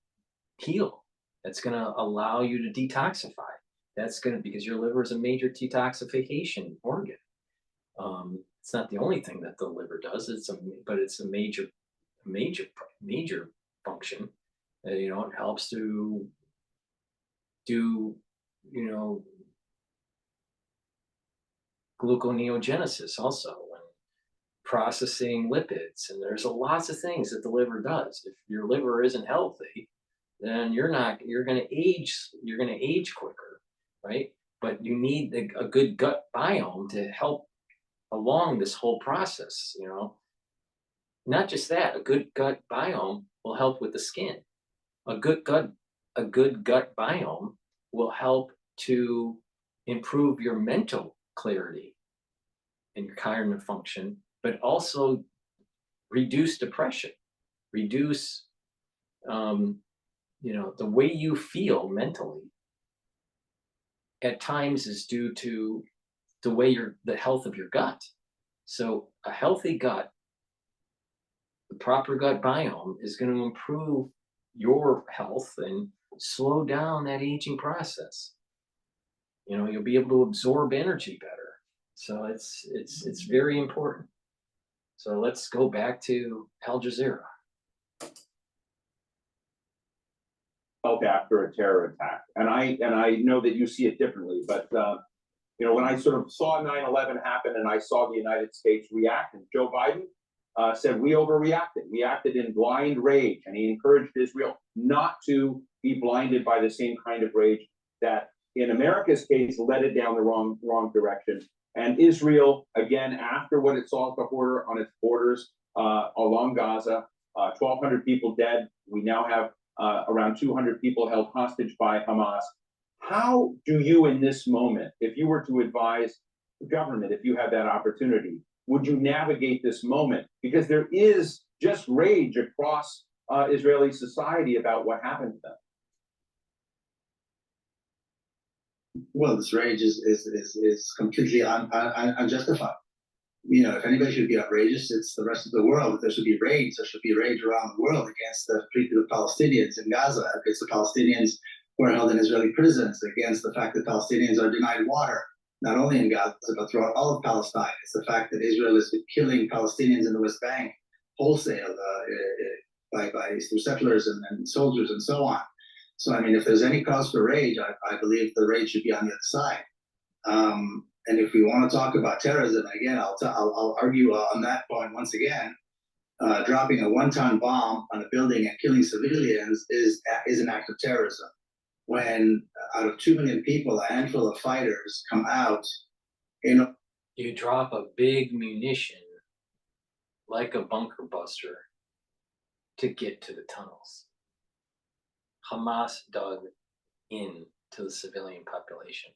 Speaker 1: heal. That's going to allow you to detoxify. That's going to, because your liver is a major detoxification organ. It's not the only thing that the liver does. But it's a major function. It helps to do, gluconeogenesis also, and processing lipids. And there's lots of things that the liver does. If your liver isn't healthy, then you're going to age quicker, right? But you need a good gut biome to help along this whole process, you know. Not just that, a good gut biome will help with the skin. A good gut biome will help to improve your mental clarity and your cognitive function, but also reduce depression, reduce you know, the way you feel mentally at times is due to the way the health of your gut. So a healthy gut, the proper gut biome is going to improve your health and slow down that aging process. You know, you'll be able to absorb energy better. So it's very important. So let's go back to Al Jazeera.
Speaker 14: After a terror attack, and I know that you see it differently, but you know, when I sort of saw 9/11 happen and I saw the United States react, and Joe Biden said we overreacted, we acted in blind rage, and he encouraged Israel not to be blinded by the same kind of rage that, in America's case, led it down the wrong direction. And Israel, again, after what it saw on its borders along Gaza, 1,200 people dead. We now have around 200 people held hostage by Hamas. How do you, in this moment, if you were to advise the government, if you had that opportunity, would you navigate this moment? Because there is just rage across Israeli society about what happened to them.
Speaker 15: Well, this rage is completely unjustified. You know, if anybody should be outrageous, it's the rest of the world. If there should be rage, there should be rage around the world against the treatment of Palestinians in Gaza, against the Palestinians who are held in Israeli prisons, against the fact that Palestinians are denied water, not only in Gaza, but throughout all of Palestine. It's the fact that Israel has been killing Palestinians in the West Bank wholesale through settlers and soldiers and so on. So, I mean, if there's any cause for rage, I believe the rage should be on the other side. And if we want to talk about terrorism, again, I'll argue on that point once again. Dropping a one-ton bomb on a building and killing civilians is an act of terrorism. When out of 2 million people, a handful of fighters come out,
Speaker 1: you drop a big munition like a bunker buster to get to the tunnels. Hamas dug into the civilian population.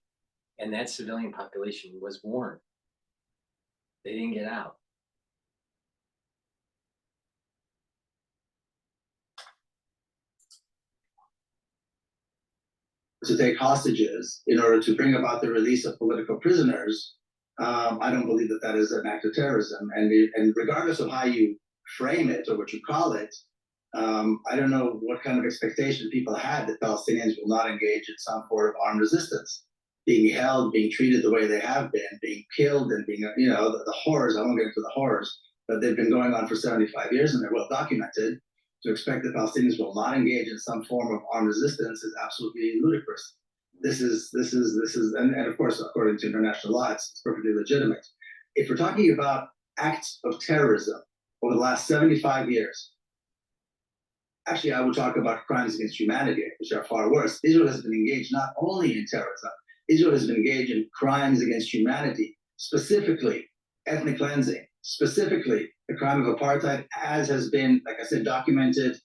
Speaker 1: And that civilian population was warned. They didn't get out.
Speaker 15: To take hostages in order to bring about the release of political prisoners, I don't believe that is an act of terrorism. And regardless of how you frame it or what you call it, I don't know what kind of expectation people had that Palestinians will not engage in some form of armed resistance. Being held, being treated the way they have been, being killed, and being, you know, the horrors. I won't get into the horrors, but they've been going on for 75 years and they're well documented. To expect that Palestinians will not engage in some form of armed resistance is absolutely ludicrous. This is, and of course, according to international law, it's perfectly legitimate. If we're talking about acts of terrorism over the last 75 years, actually, I would talk about crimes against humanity, which are far worse. Israel has been engaged not only in terrorism, Israel has been engaged in crimes against humanity, specifically ethnic cleansing, specifically the crime of apartheid, as has been, like I said, documented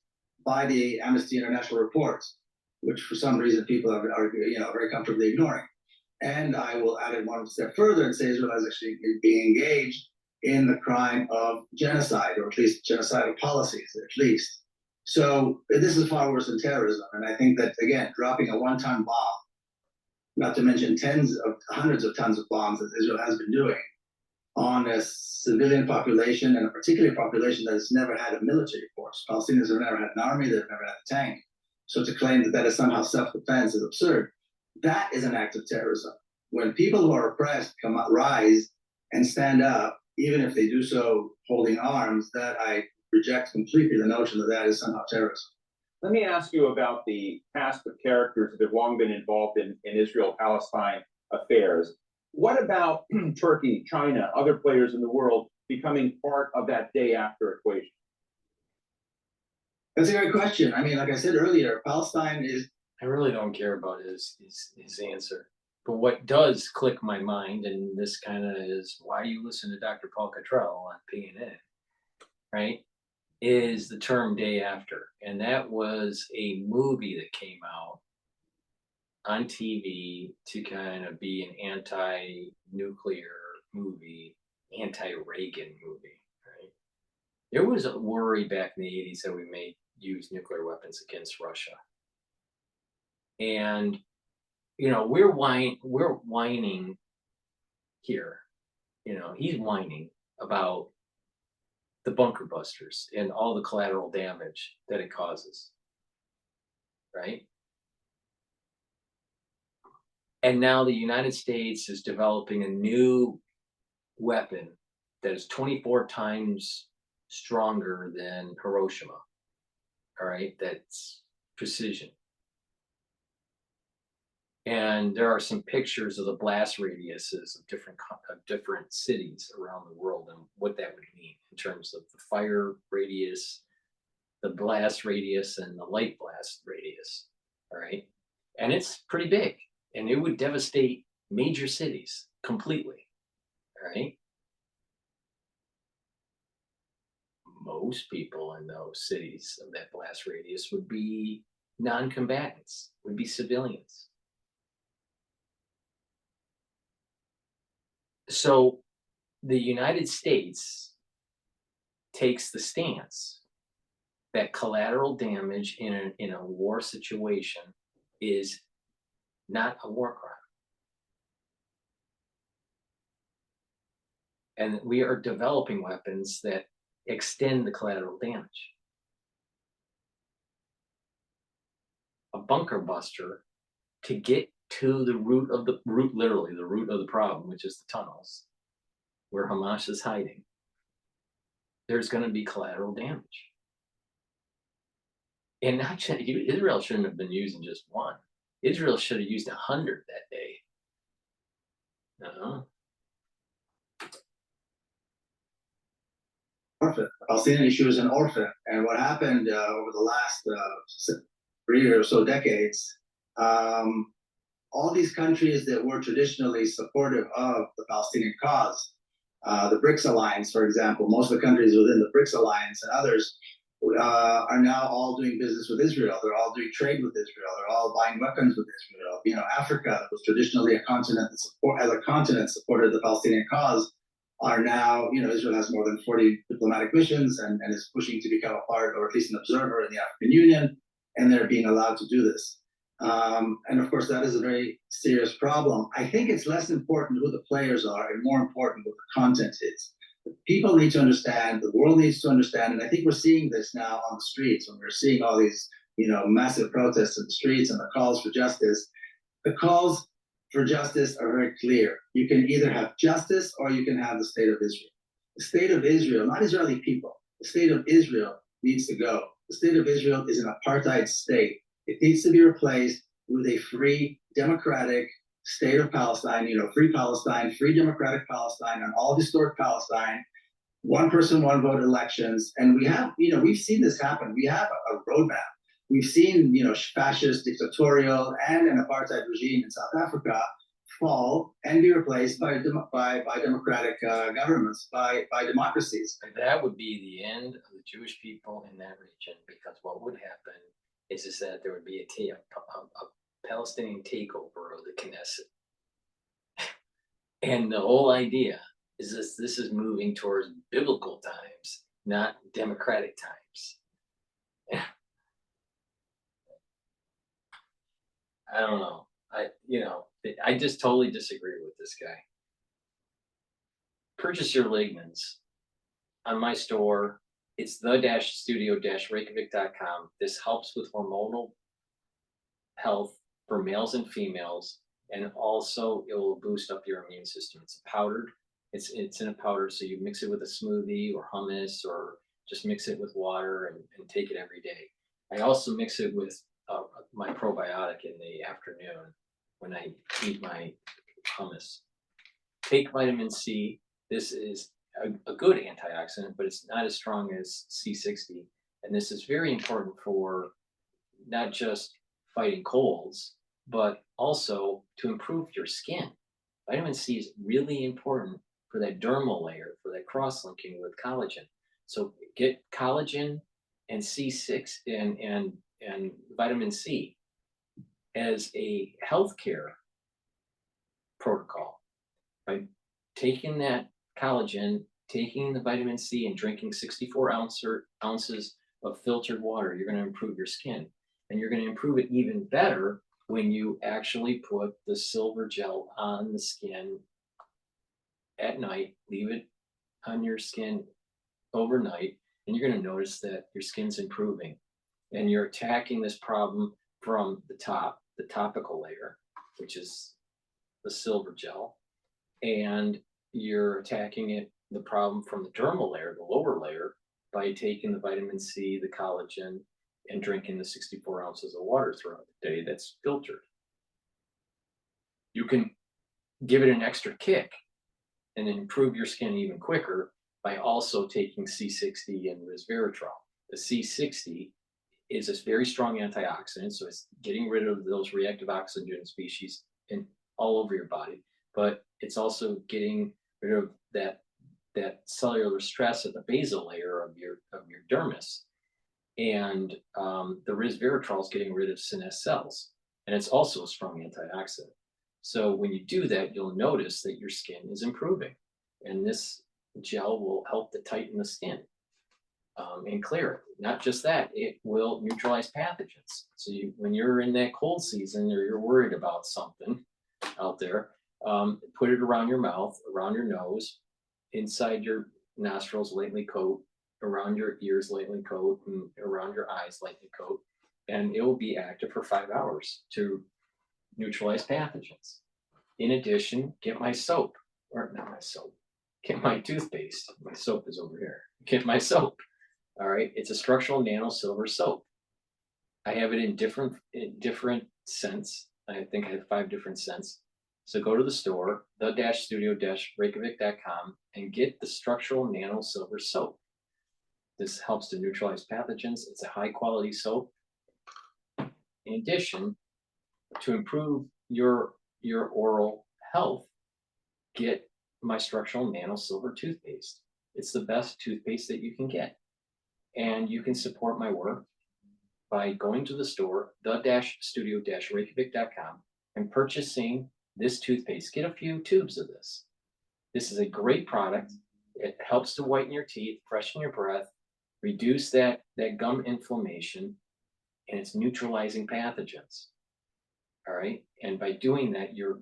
Speaker 15: by the Amnesty International reports, which for some reason people are very comfortably ignoring. And I will add it one step further and say Israel has actually been engaged in the crime of genocide, or at least genocidal policies, at least. So this is far worse than terrorism. And I think that, again, dropping a one-ton bomb, not to mention hundreds of tons of bombs that Israel has been doing on a civilian population, and a particular population that has never had a military force. Palestinians have never had an army, they've never had a tank. So to claim that is somehow self-defense is absurd. That is an act of terrorism. When people who are oppressed rise and stand up, even if they do so holding arms, that I reject completely the notion that is somehow terrorism.
Speaker 14: Let me ask you about the cast of characters that have long been involved in Israel-Palestine affairs. What about Turkey, China, other players in the world becoming part of that day after equation?
Speaker 15: That's a great question. I mean, like I said earlier, Palestine is.
Speaker 1: I really don't care about his answer. But what does click my mind, and this kind of is why you listen to Dr. Paul Cottrell on PNN, right? Is the term day after. And that was a movie that came out on TV to kind of be an anti-nuclear movie, anti-Reagan movie, right? There was a worry back in the 80s that we may use nuclear weapons against Russia. And, you know, we're whining here. You know, he's whining about the bunker busters and all the collateral damage that it causes, right? And now the United States is developing a new weapon that is 24 times stronger than Hiroshima, all right? That's precision. And there are some pictures of the blast radiuses of different cities around the world and what that would mean in terms of the fire radius, the blast radius, and the light blast radius. All right. And it's pretty big, and it would devastate major cities completely. All right. Most people in those cities of that blast radius would be non-combatants, would be civilians. So the United States takes the stance that collateral damage in a war situation is not a war crime. And we are developing weapons that extend the collateral damage. A bunker buster, to get to the root, literally the root of the problem, which is the tunnels where Hamas is hiding, there's going to be collateral damage. And Israel shouldn't have been using just one. Israel should have used 100 that day.
Speaker 15: Orphan. Palestinian issue is an orphan. And what happened over the last 3 or so decades, all these countries that were traditionally supportive of the Palestinian cause, the BRICS alliance, for example, most of the countries within the BRICS alliance and others are now all doing business with Israel. They're all doing trade with Israel. They're all buying weapons with Israel. You know, Africa was traditionally a continent that supported the Palestinian cause, are now, you know, Israel has more than 40 diplomatic missions and is pushing to become a part, or at least an observer in the African Union, and they're being allowed to do this. And of course, that is a very serious problem. I think it's less important who the players are and more important what the content is. People need to understand, the world needs to understand, and I think we're seeing this now on the streets when we're seeing all these, you know, massive protests in the streets and the calls for justice. The calls for justice are very clear. You can either have justice or you can have the state of Israel. The state of Israel, not Israeli people, the state of Israel needs to go. The state of Israel is an apartheid state. It needs to be replaced with a free, democratic state of Palestine, you know, free Palestine, free democratic Palestine, an all historic Palestine, one person, one vote elections. And we have, you know, we've seen this happen. We have a roadmap. We've seen, you know, fascist, dictatorial, and an apartheid regime in South Africa fall and be replaced by democratic governments, by democracies.
Speaker 1: And that would be the end of the Jewish people in that region, because what would happen is that there would be a Palestinian takeover of the Knesset. And the whole idea is this is moving towards biblical times, not democratic times. I don't know. I just totally disagree with this guy. Purchase your lignans on my store. It's the-studio-reykjavik.com. This helps with hormonal health for males and females, and also it will boost up your immune system. It's powdered. It's in a powder, so you mix it with a smoothie or hummus, or just mix it with water and take it every day. I also mix it with my probiotic in the afternoon when I eat my hummus. Take vitamin C. This is a good antioxidant, but it's not as strong as C60. And this is very important for not just fighting colds, but also to improve your skin. Vitamin C is really important for that dermal layer, for that cross-linking with collagen. So get collagen and C6 and vitamin C as a healthcare protocol by taking that collagen, taking the vitamin C, and drinking 64 ounces of filtered water. You're going to improve your skin, and you're going to improve it even better when you actually put the silver gel on the skin at night. Leave it on your skin overnight, and you're going to notice that your skin's improving, and you're attacking this problem from the top, the topical layer, which is the silver gel, and you're attacking the problem from the dermal layer, the lower layer, by taking the vitamin C, the collagen, and drinking the 64 ounces of water throughout the day that's filtered. You can give it an extra kick and improve your skin even quicker by also taking C60 and resveratrol. The C60 is a very strong antioxidant, so it's getting rid of those reactive oxygen species all over your body, but it's also getting rid of that cellular stress at the basal layer of your dermis. And the resveratrol is getting rid of senescent cells, and it's also a strong antioxidant. So when you do that, you'll notice that your skin is improving, and this gel will help to tighten the skin and clear it. Not just that, it will neutralize pathogens. So when you're in that cold season or you're worried about something out there, put it around your mouth, around your nose, inside your nostrils, lightly coat, around your ears, lightly coat, and around your eyes, lightly coat, and it will be active for 5 hours to neutralize pathogens. In addition, get my soap, or not my soap, get my toothpaste. My soap is over here. Get my soap. All right, it's a structural nano silver soap. I have it in different scents. I think I have 5 different scents. So go to the store, the-studio-reykjavik.com, and get the structural nano silver soap. This helps to neutralize pathogens. It's a high quality soap. In addition, to improve your oral health, get my structural nano silver toothpaste. It's the best toothpaste that you can get. And you can support my work by going to the store, the-studio-reykjavik.com, and purchasing this toothpaste. Get a few tubes of this. This is a great product. It helps to whiten your teeth, freshen your breath, reduce that gum inflammation, and it's neutralizing pathogens. All right, and by doing that, you're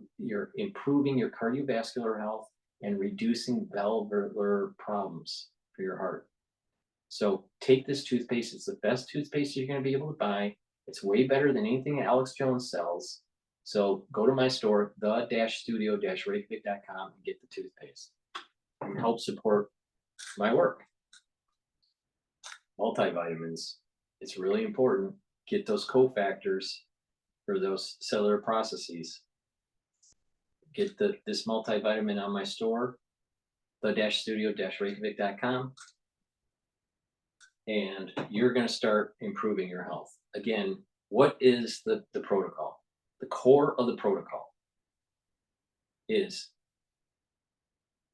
Speaker 1: improving your cardiovascular health and reducing valvular problems for your heart. So take this toothpaste. It's the best toothpaste you're going to be able to buy. It's way better than anything Alex Jones sells. So go to my store, the-studio-reykjavik.com, and get the toothpaste and help support my work. Multivitamins, it's really important. Get those cofactors for those cellular processes. Get this multivitamin on my store, the-studio-reykjavik.com, and you're going to start improving your health. Again, what is the protocol? The core of the protocol is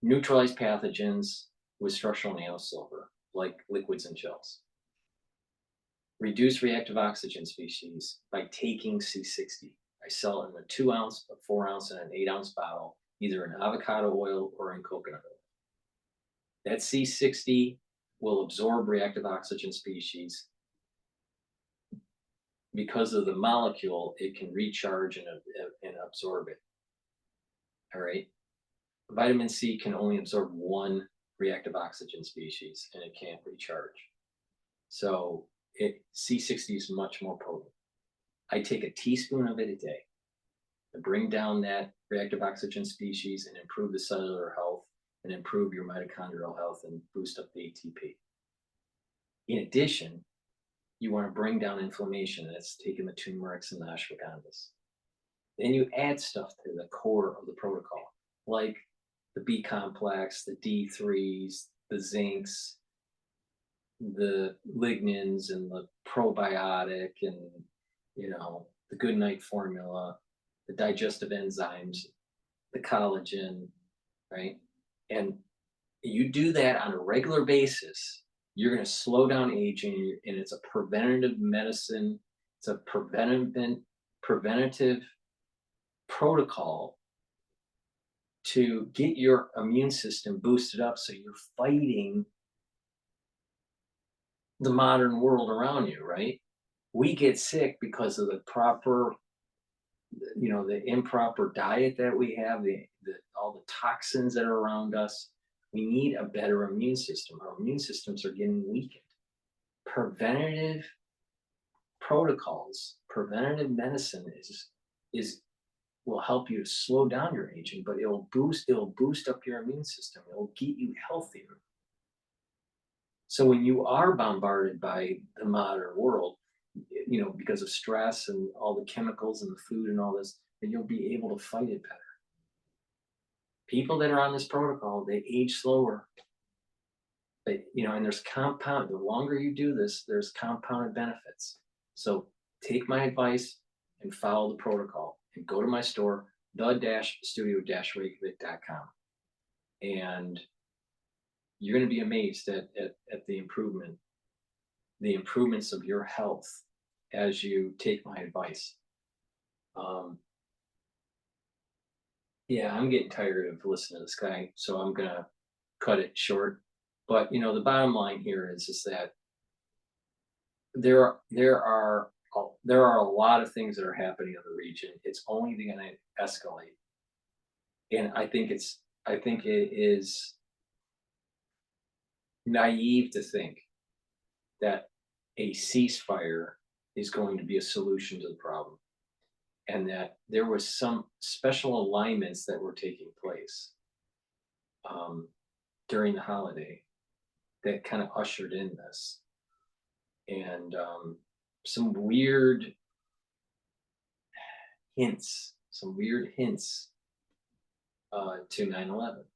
Speaker 1: neutralize pathogens with structural nanosilver, like liquids and gels. Reduce reactive oxygen species by taking C60. I sell it in a 2 ounce, a 4 ounce, and an 8 ounce bottle, either in avocado oil or in coconut oil. That C60 will absorb reactive oxygen species. Because of the molecule, it can recharge and absorb it. All right. Vitamin C can only absorb 1 reactive oxygen species, and it can't recharge. So C60 is much more potent. I take a teaspoon of it a day to bring down that reactive oxygen species and improve the cellular health and improve your mitochondrial health and boost up the ATP. In addition, you want to bring down inflammation, and it's taking the turmerics and the ashwagandhas. Then you add stuff to the core of the protocol, like the B complex, the D3s, the zincs, the lignins and the probiotic and, you know, the good night formula, the digestive enzymes, the collagen, right? And you do that on a regular basis, you're going to slow down aging, and it's a preventative medicine. It's a preventative protocol to get your immune system boosted up so you're fighting the modern world around you, right? We get sick because of the proper, you know, the improper diet that we have, all the toxins that are around us. We need a better immune system. Our immune systems are getting weakened. Preventative protocols, preventative medicine will help you to slow down your aging, but it'll boost up your immune system. It'll get you healthier. So when you are bombarded by the modern world, you know, because of stress and all the chemicals and the food and all this, then you'll be able to fight it better. People that are on this protocol, they age slower. But, you know, and there's the longer you do this, there's compounded benefits. So take my advice and follow the protocol and go to my store, the-studio-reykjavik.com. And you're going to be amazed at the improvements of your health as you take my advice. Yeah, I'm getting tired of listening to this guy, so I'm going to cut it short. But, you know, the bottom line here is that there are a lot of things that are happening in the region. It's only going to escalate. And I think it is naive to think that a ceasefire is going to be a solution to the problem, and that there was some special alignments that were taking place during the holiday that kind of ushered in this, and some weird hints to 9/11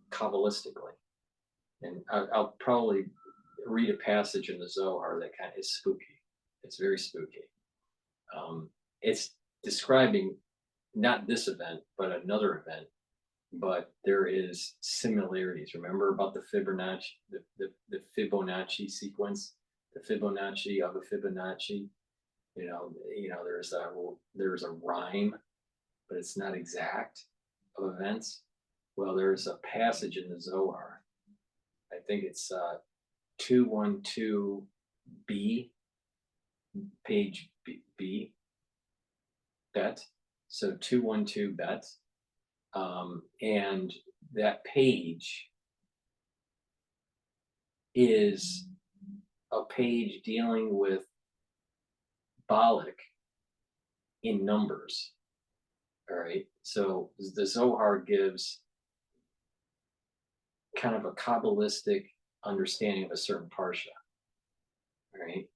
Speaker 1: Kabbalistically. And I'll probably read a passage in the Zohar that kind of is spooky. It's very spooky. It's describing not this event, but another event. But there is similarities. Remember about the Fibonacci, the Fibonacci sequence, the Fibonacci of a Fibonacci. You know, there's a rhyme, but it's not exact of events. Well, there's a passage in the Zohar. I think it's 212b, page B, bet. So 212 bet. And that page is a page dealing with Balak in numbers. All right. So the Zohar gives kind of a Kabbalistic understanding of a certain parsha, right,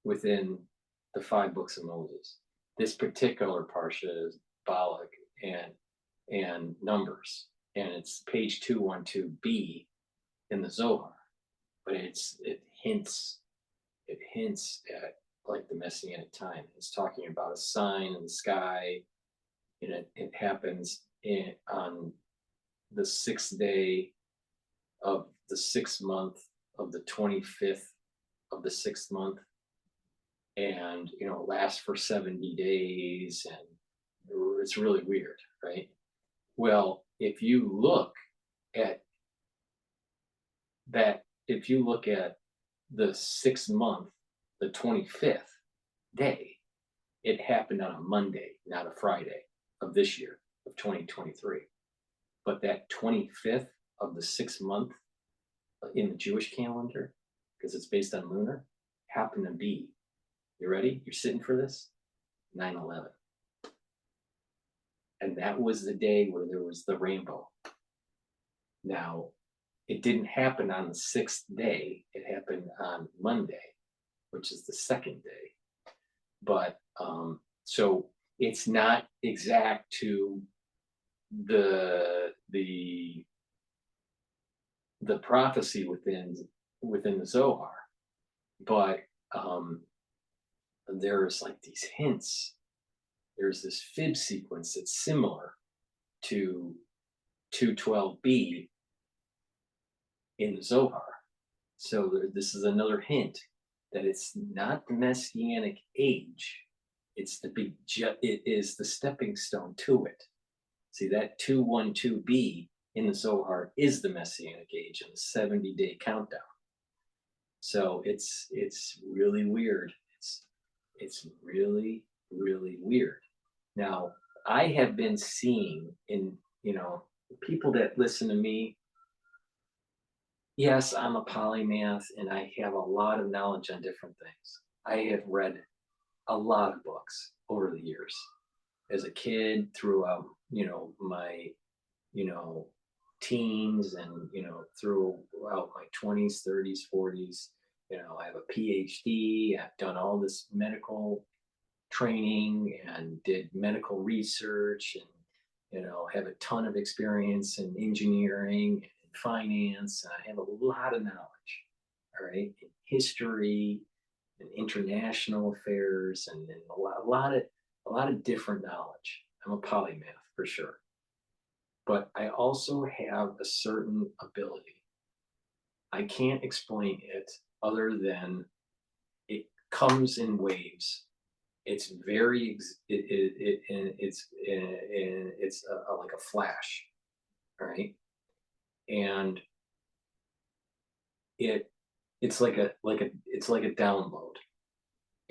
Speaker 1: within the 5 books of Moses. This particular parsha is Balak and numbers, and it's page 212b in the Zohar, but it hints at like the Messianic time. It's talking about a sign in the sky, and it happens on the 6th day of the 6th month of the 25th of the 6th month, and it lasts for 70 days, and it's really weird, right? Well, if you look at the 6th month, the 25th day, it happened on a Monday, not a Friday of this year, of 2023. But that 25th of the 6th month in the Jewish calendar, because it's based on lunar, happened to be, you ready? You're sitting for this? 9/11. And that was the day where there was the rainbow. Now, it didn't happen on the 6th day. It happened on Monday, which is the 2nd day. But so it's not exact to the prophecy within within the Zohar, but there's like these hints. There's this fib sequence that's similar to 212b in the Zohar. So this is another hint that it's not the Messianic age. It's it is the stepping stone to it. See, that 212b in the Zohar is the Messianic age and the 70-day countdown. So it's really weird. It's really, really weird. Now, I have been seeing in, people that listen to me, yes, I'm a polymath and I have a lot of knowledge on different things. I have read a lot of books over the years. As a kid, throughout, my, teens and, throughout my 20s, 30s, 40s, I have a Ph.D. I've done all this medical training and did medical research and, have a ton of experience in engineering and finance. And I have a lot of knowledge, all right, in history and international affairs and a lot of different knowledge. I'm a polymath for sure. But I also have a certain ability. I can't explain it other than it comes in waves. It's very it's like a flash, all right? And it's like a download.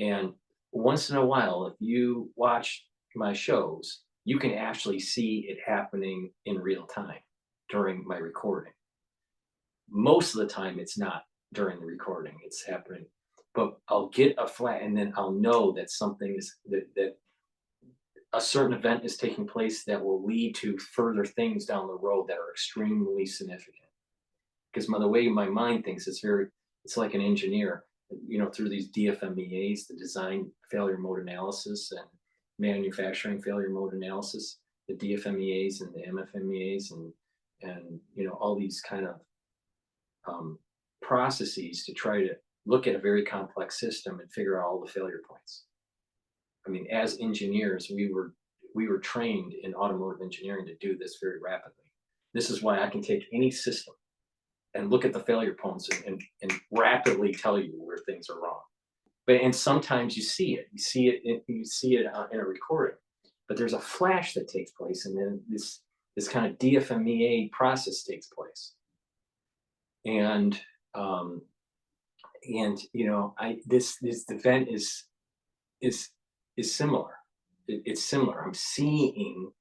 Speaker 1: And once in a while, if you watch my shows, you can actually see it happening in real time during my recording. Most of the time, it's not during the recording, it's happening. But I'll get a flat and then I'll know that something is, that a certain event is taking place that will lead to further things down the road that are extremely significant. Because the way my mind thinks, it's like an engineer, through these DFMEAs, the design failure mode analysis and manufacturing failure mode analysis, the DFMEAs and the MFMEAs and all these kind of processes to try to look at a very complex system and figure out all the failure points. I mean, as engineers, we were trained in automotive engineering to do this very rapidly. This is why I can take any system and look at the failure points and rapidly tell you where things are wrong. And sometimes you see it in a recording, but there's a flash that takes place, and then this kind of DFMEA process takes place. And this event is similar. It's similar. I'm seeing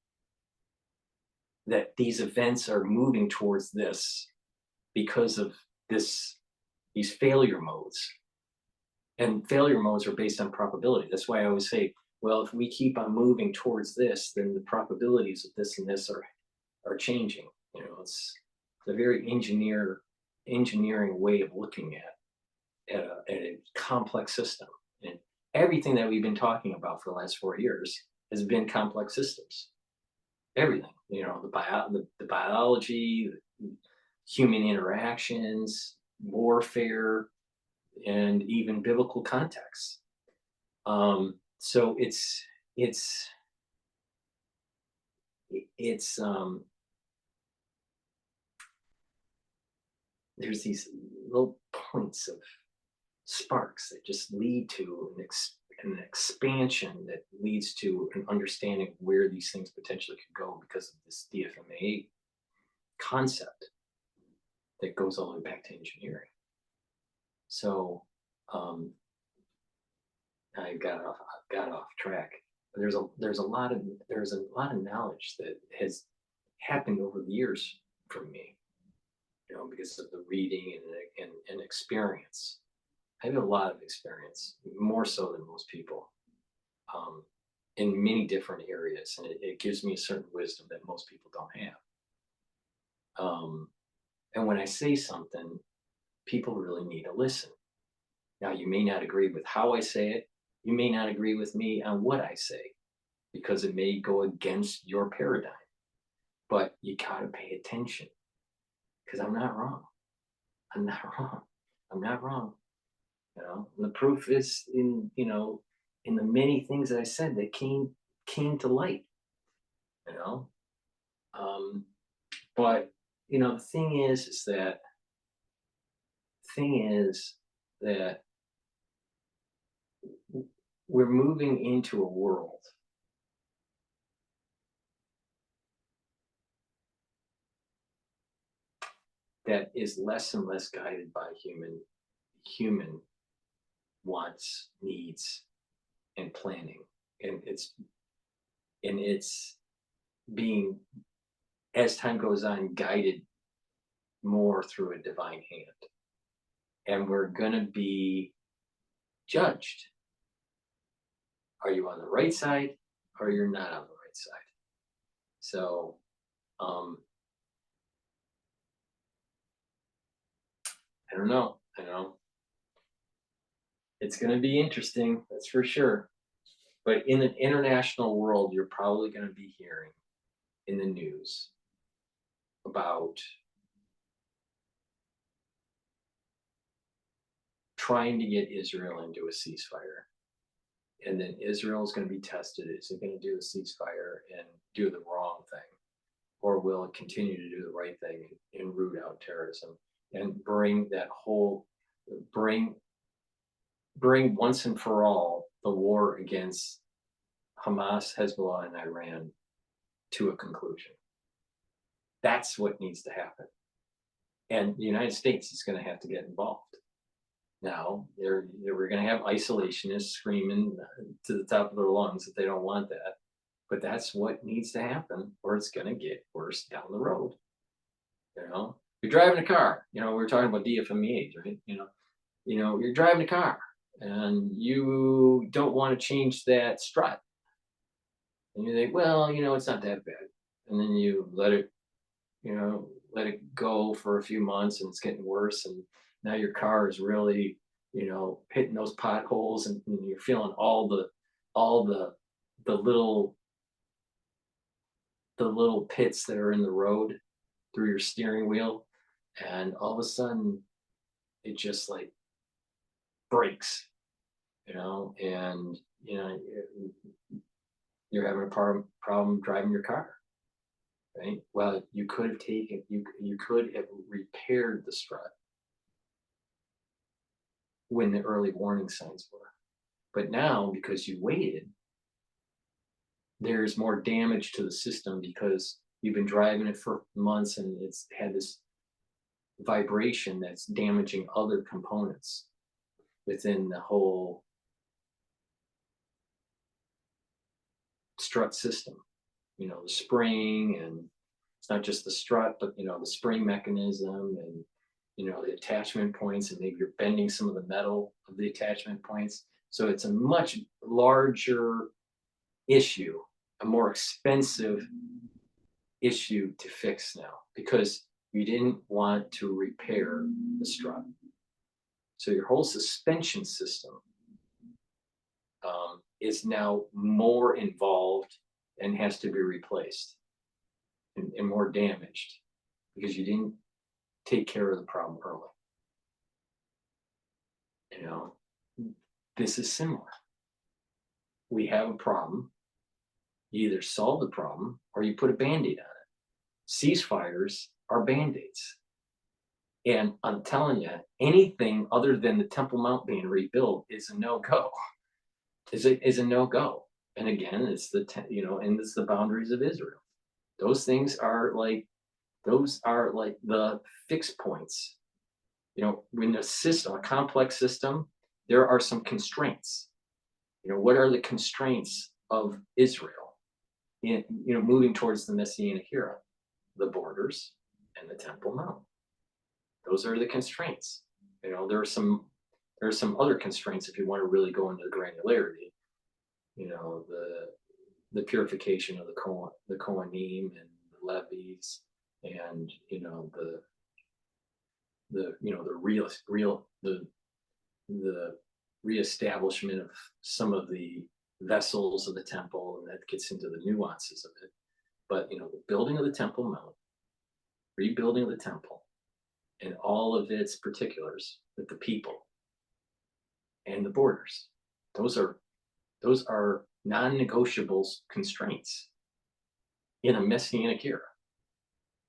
Speaker 1: that these events are moving towards this because of these failure modes. And failure modes are based on probability. That's why I always say, well, if we keep on moving towards this, then the probabilities of this and this are changing. It's a very engineering way of looking at a complex system. And everything that we've been talking about for the last 4 years has been complex systems. Everything, the biology, the human interactions, warfare, and even biblical context. So there's these little points of sparks that just lead to an expansion that leads to an understanding of where these things potentially could go because of this DFMA concept that goes all the way back to engineering. So I got off track. There's a lot of knowledge that has happened over the years for me, because of the reading and experience. I have a lot of experience, more so than most people, in many different areas, and it gives me a certain wisdom that most people don't have. And when I say something, people really need to listen. Now, you may not agree with how I say it. You may not agree with me on what I say, because it may go against your paradigm. But you gotta pay attention, because I'm not wrong. I'm not wrong. I'm not wrong. You know, and the proof is in, you know, in the many things that I said that came to light. You know, but you know, the thing is that we're moving into a world that is less and less guided by human wants, needs, and planning. And it's being, as time goes on, guided more through a divine hand. And we're gonna be judged. Are you on the right side or you're not on the right side? So I don't know. It's going to be interesting, that's for sure. But in an international world, you're probably going to be hearing in the news about trying to get Israel into a ceasefire. And then Israel is going to be tested. Is it going to do a ceasefire and do the wrong thing? Or will it continue to do the right thing and root out terrorism and bring once and for all the war against Hamas, Hezbollah, and Iran to a conclusion? That's what needs to happen. And the United States is going to have to get involved. Now, we're going to have isolationists screaming to the top of their lungs that they don't want that. But that's what needs to happen, or it's going to get worse down the road. You know, you're driving a car. You know, we were talking about DFMEAs, right? You know, you're driving a car, and you don't want to change that strut. And you think, well, you know, it's not that bad. And then you let it go for a few months, and it's getting worse. And now your car is really, you know, hitting those potholes, and you're feeling all the little pits that are in the road through your steering wheel. And all of a sudden it just like breaks, you know, and you know, you're having a problem driving your car, right? Well, you could have repaired the strut when the early warning signs were. But now, because you waited, there's more damage to the system because you've been driving it for months and it's had this vibration that's damaging other components within the whole strut system. You know, the spring, and it's not just the strut, but you know, the spring mechanism, and you know, the attachment points, and maybe you're bending some of the metal of the attachment points. So it's a much larger issue, a more expensive issue to fix now, because you didn't want to repair the strut. So your whole suspension system is now more involved and has to be replaced and more damaged because you didn't take care of the problem early. You know, this is similar. We have a problem. You either solve the problem or you put a Band-Aid on it. Ceasefires are Band-Aids. And I'm telling you, anything other than the Temple Mount being rebuilt is a no-go. Is a no-go. And again, it's and it's the boundaries of Israel. Those things are like the fixed points. You know, when a complex system, there are some constraints. You know, what are the constraints of Israel in, you know, moving towards the Messianic era? The borders and the Temple Mount. Those are the constraints. You know, there are some other constraints if you want to really go into the granularity. You know, the purification of the Kohanim and the Levites, and you know, the reestablishment of some of the vessels of the temple, and that gets into the nuances of it. But you know, the building of the Temple Mount, rebuilding of the temple, and all of its particulars with the people and the borders. Those are non-negotiable constraints in a messianic era.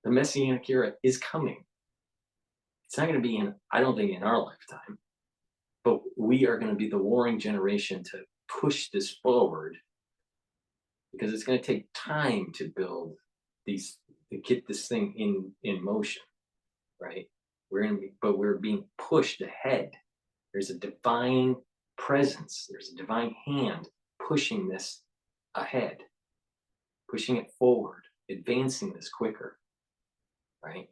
Speaker 1: The messianic era is coming. It's not going to be I don't think in our lifetime, but we are going to be the warring generation to push this forward, because it's going to take time to build to get this thing in motion, right? But we're being pushed ahead. There's a divine presence. There's a divine hand pushing this ahead, pushing it forward, advancing this quicker, right?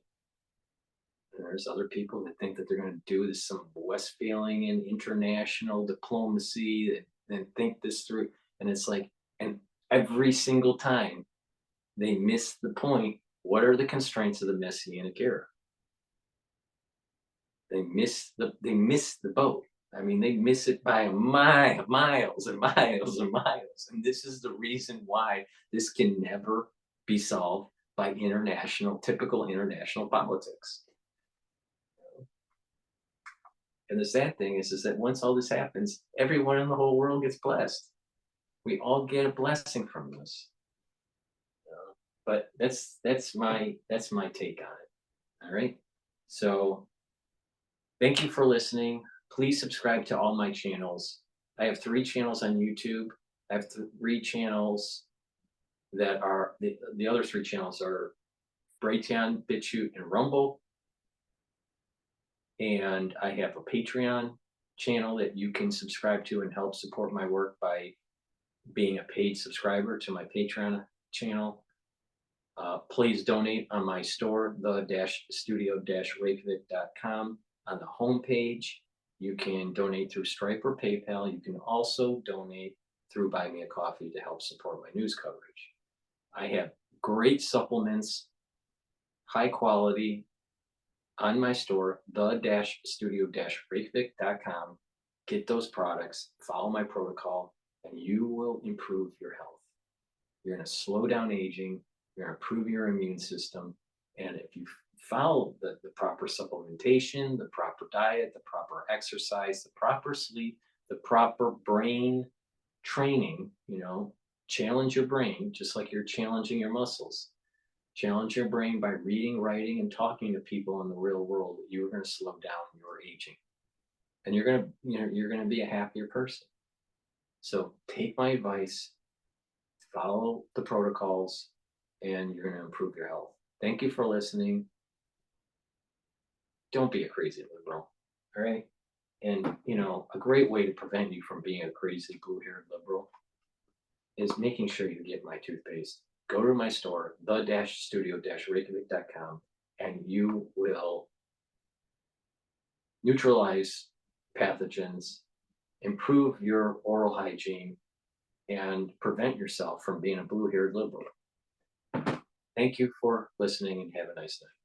Speaker 1: And there's other people that think that they're going to do this, some Westphalian international diplomacy, that then think this through. And it's like, and every single time they miss the point. What are the constraints of the Messianic era? They miss the boat. I mean, they miss it by miles and miles and miles. And this is the reason why this can never be solved by typical international politics. And the sad thing is that once all this happens, everyone in the whole world gets blessed. We all get a blessing from this. But that's my take on it. All right. So thank you for listening. Please subscribe to all my channels. I have 3 channels on YouTube. I have 3 channels that are the other 3 channels are Brighteon, Bitchute, and Rumble. And I have a Patreon channel that you can subscribe to and help support my work by being a paid subscriber to my Patreon channel. Please donate on my store, the-studio-reykjavik.com. On the homepage, you can donate through Stripe or PayPal. You can also donate through Buy Me a Coffee to help support my news coverage. I have great supplements, high quality, on my store, the-studio-reykjavik.com. Get those products, follow my protocol, and you will improve your health. You're going to slow down aging. You're going to improve your immune system. And if you follow the proper supplementation, the proper diet, the proper exercise, the proper sleep, the proper brain training, challenge your brain just like you're challenging your muscles. Challenge your brain by reading, writing, and talking to people in the real world. You're going to slow down your aging, and you're going to be a happier person. So take my advice, follow the protocols, and you're going to improve your health. Thank you for listening. Don't be a crazy liberal, all right? And, a great way to prevent you from being a crazy blue-haired liberal is making sure you get my toothpaste. Go to my store, the-studio-reykjavik.com, and you will neutralize pathogens, improve your oral hygiene, and prevent yourself from being a blue-haired liberal. Thank you for listening, and have a nice night.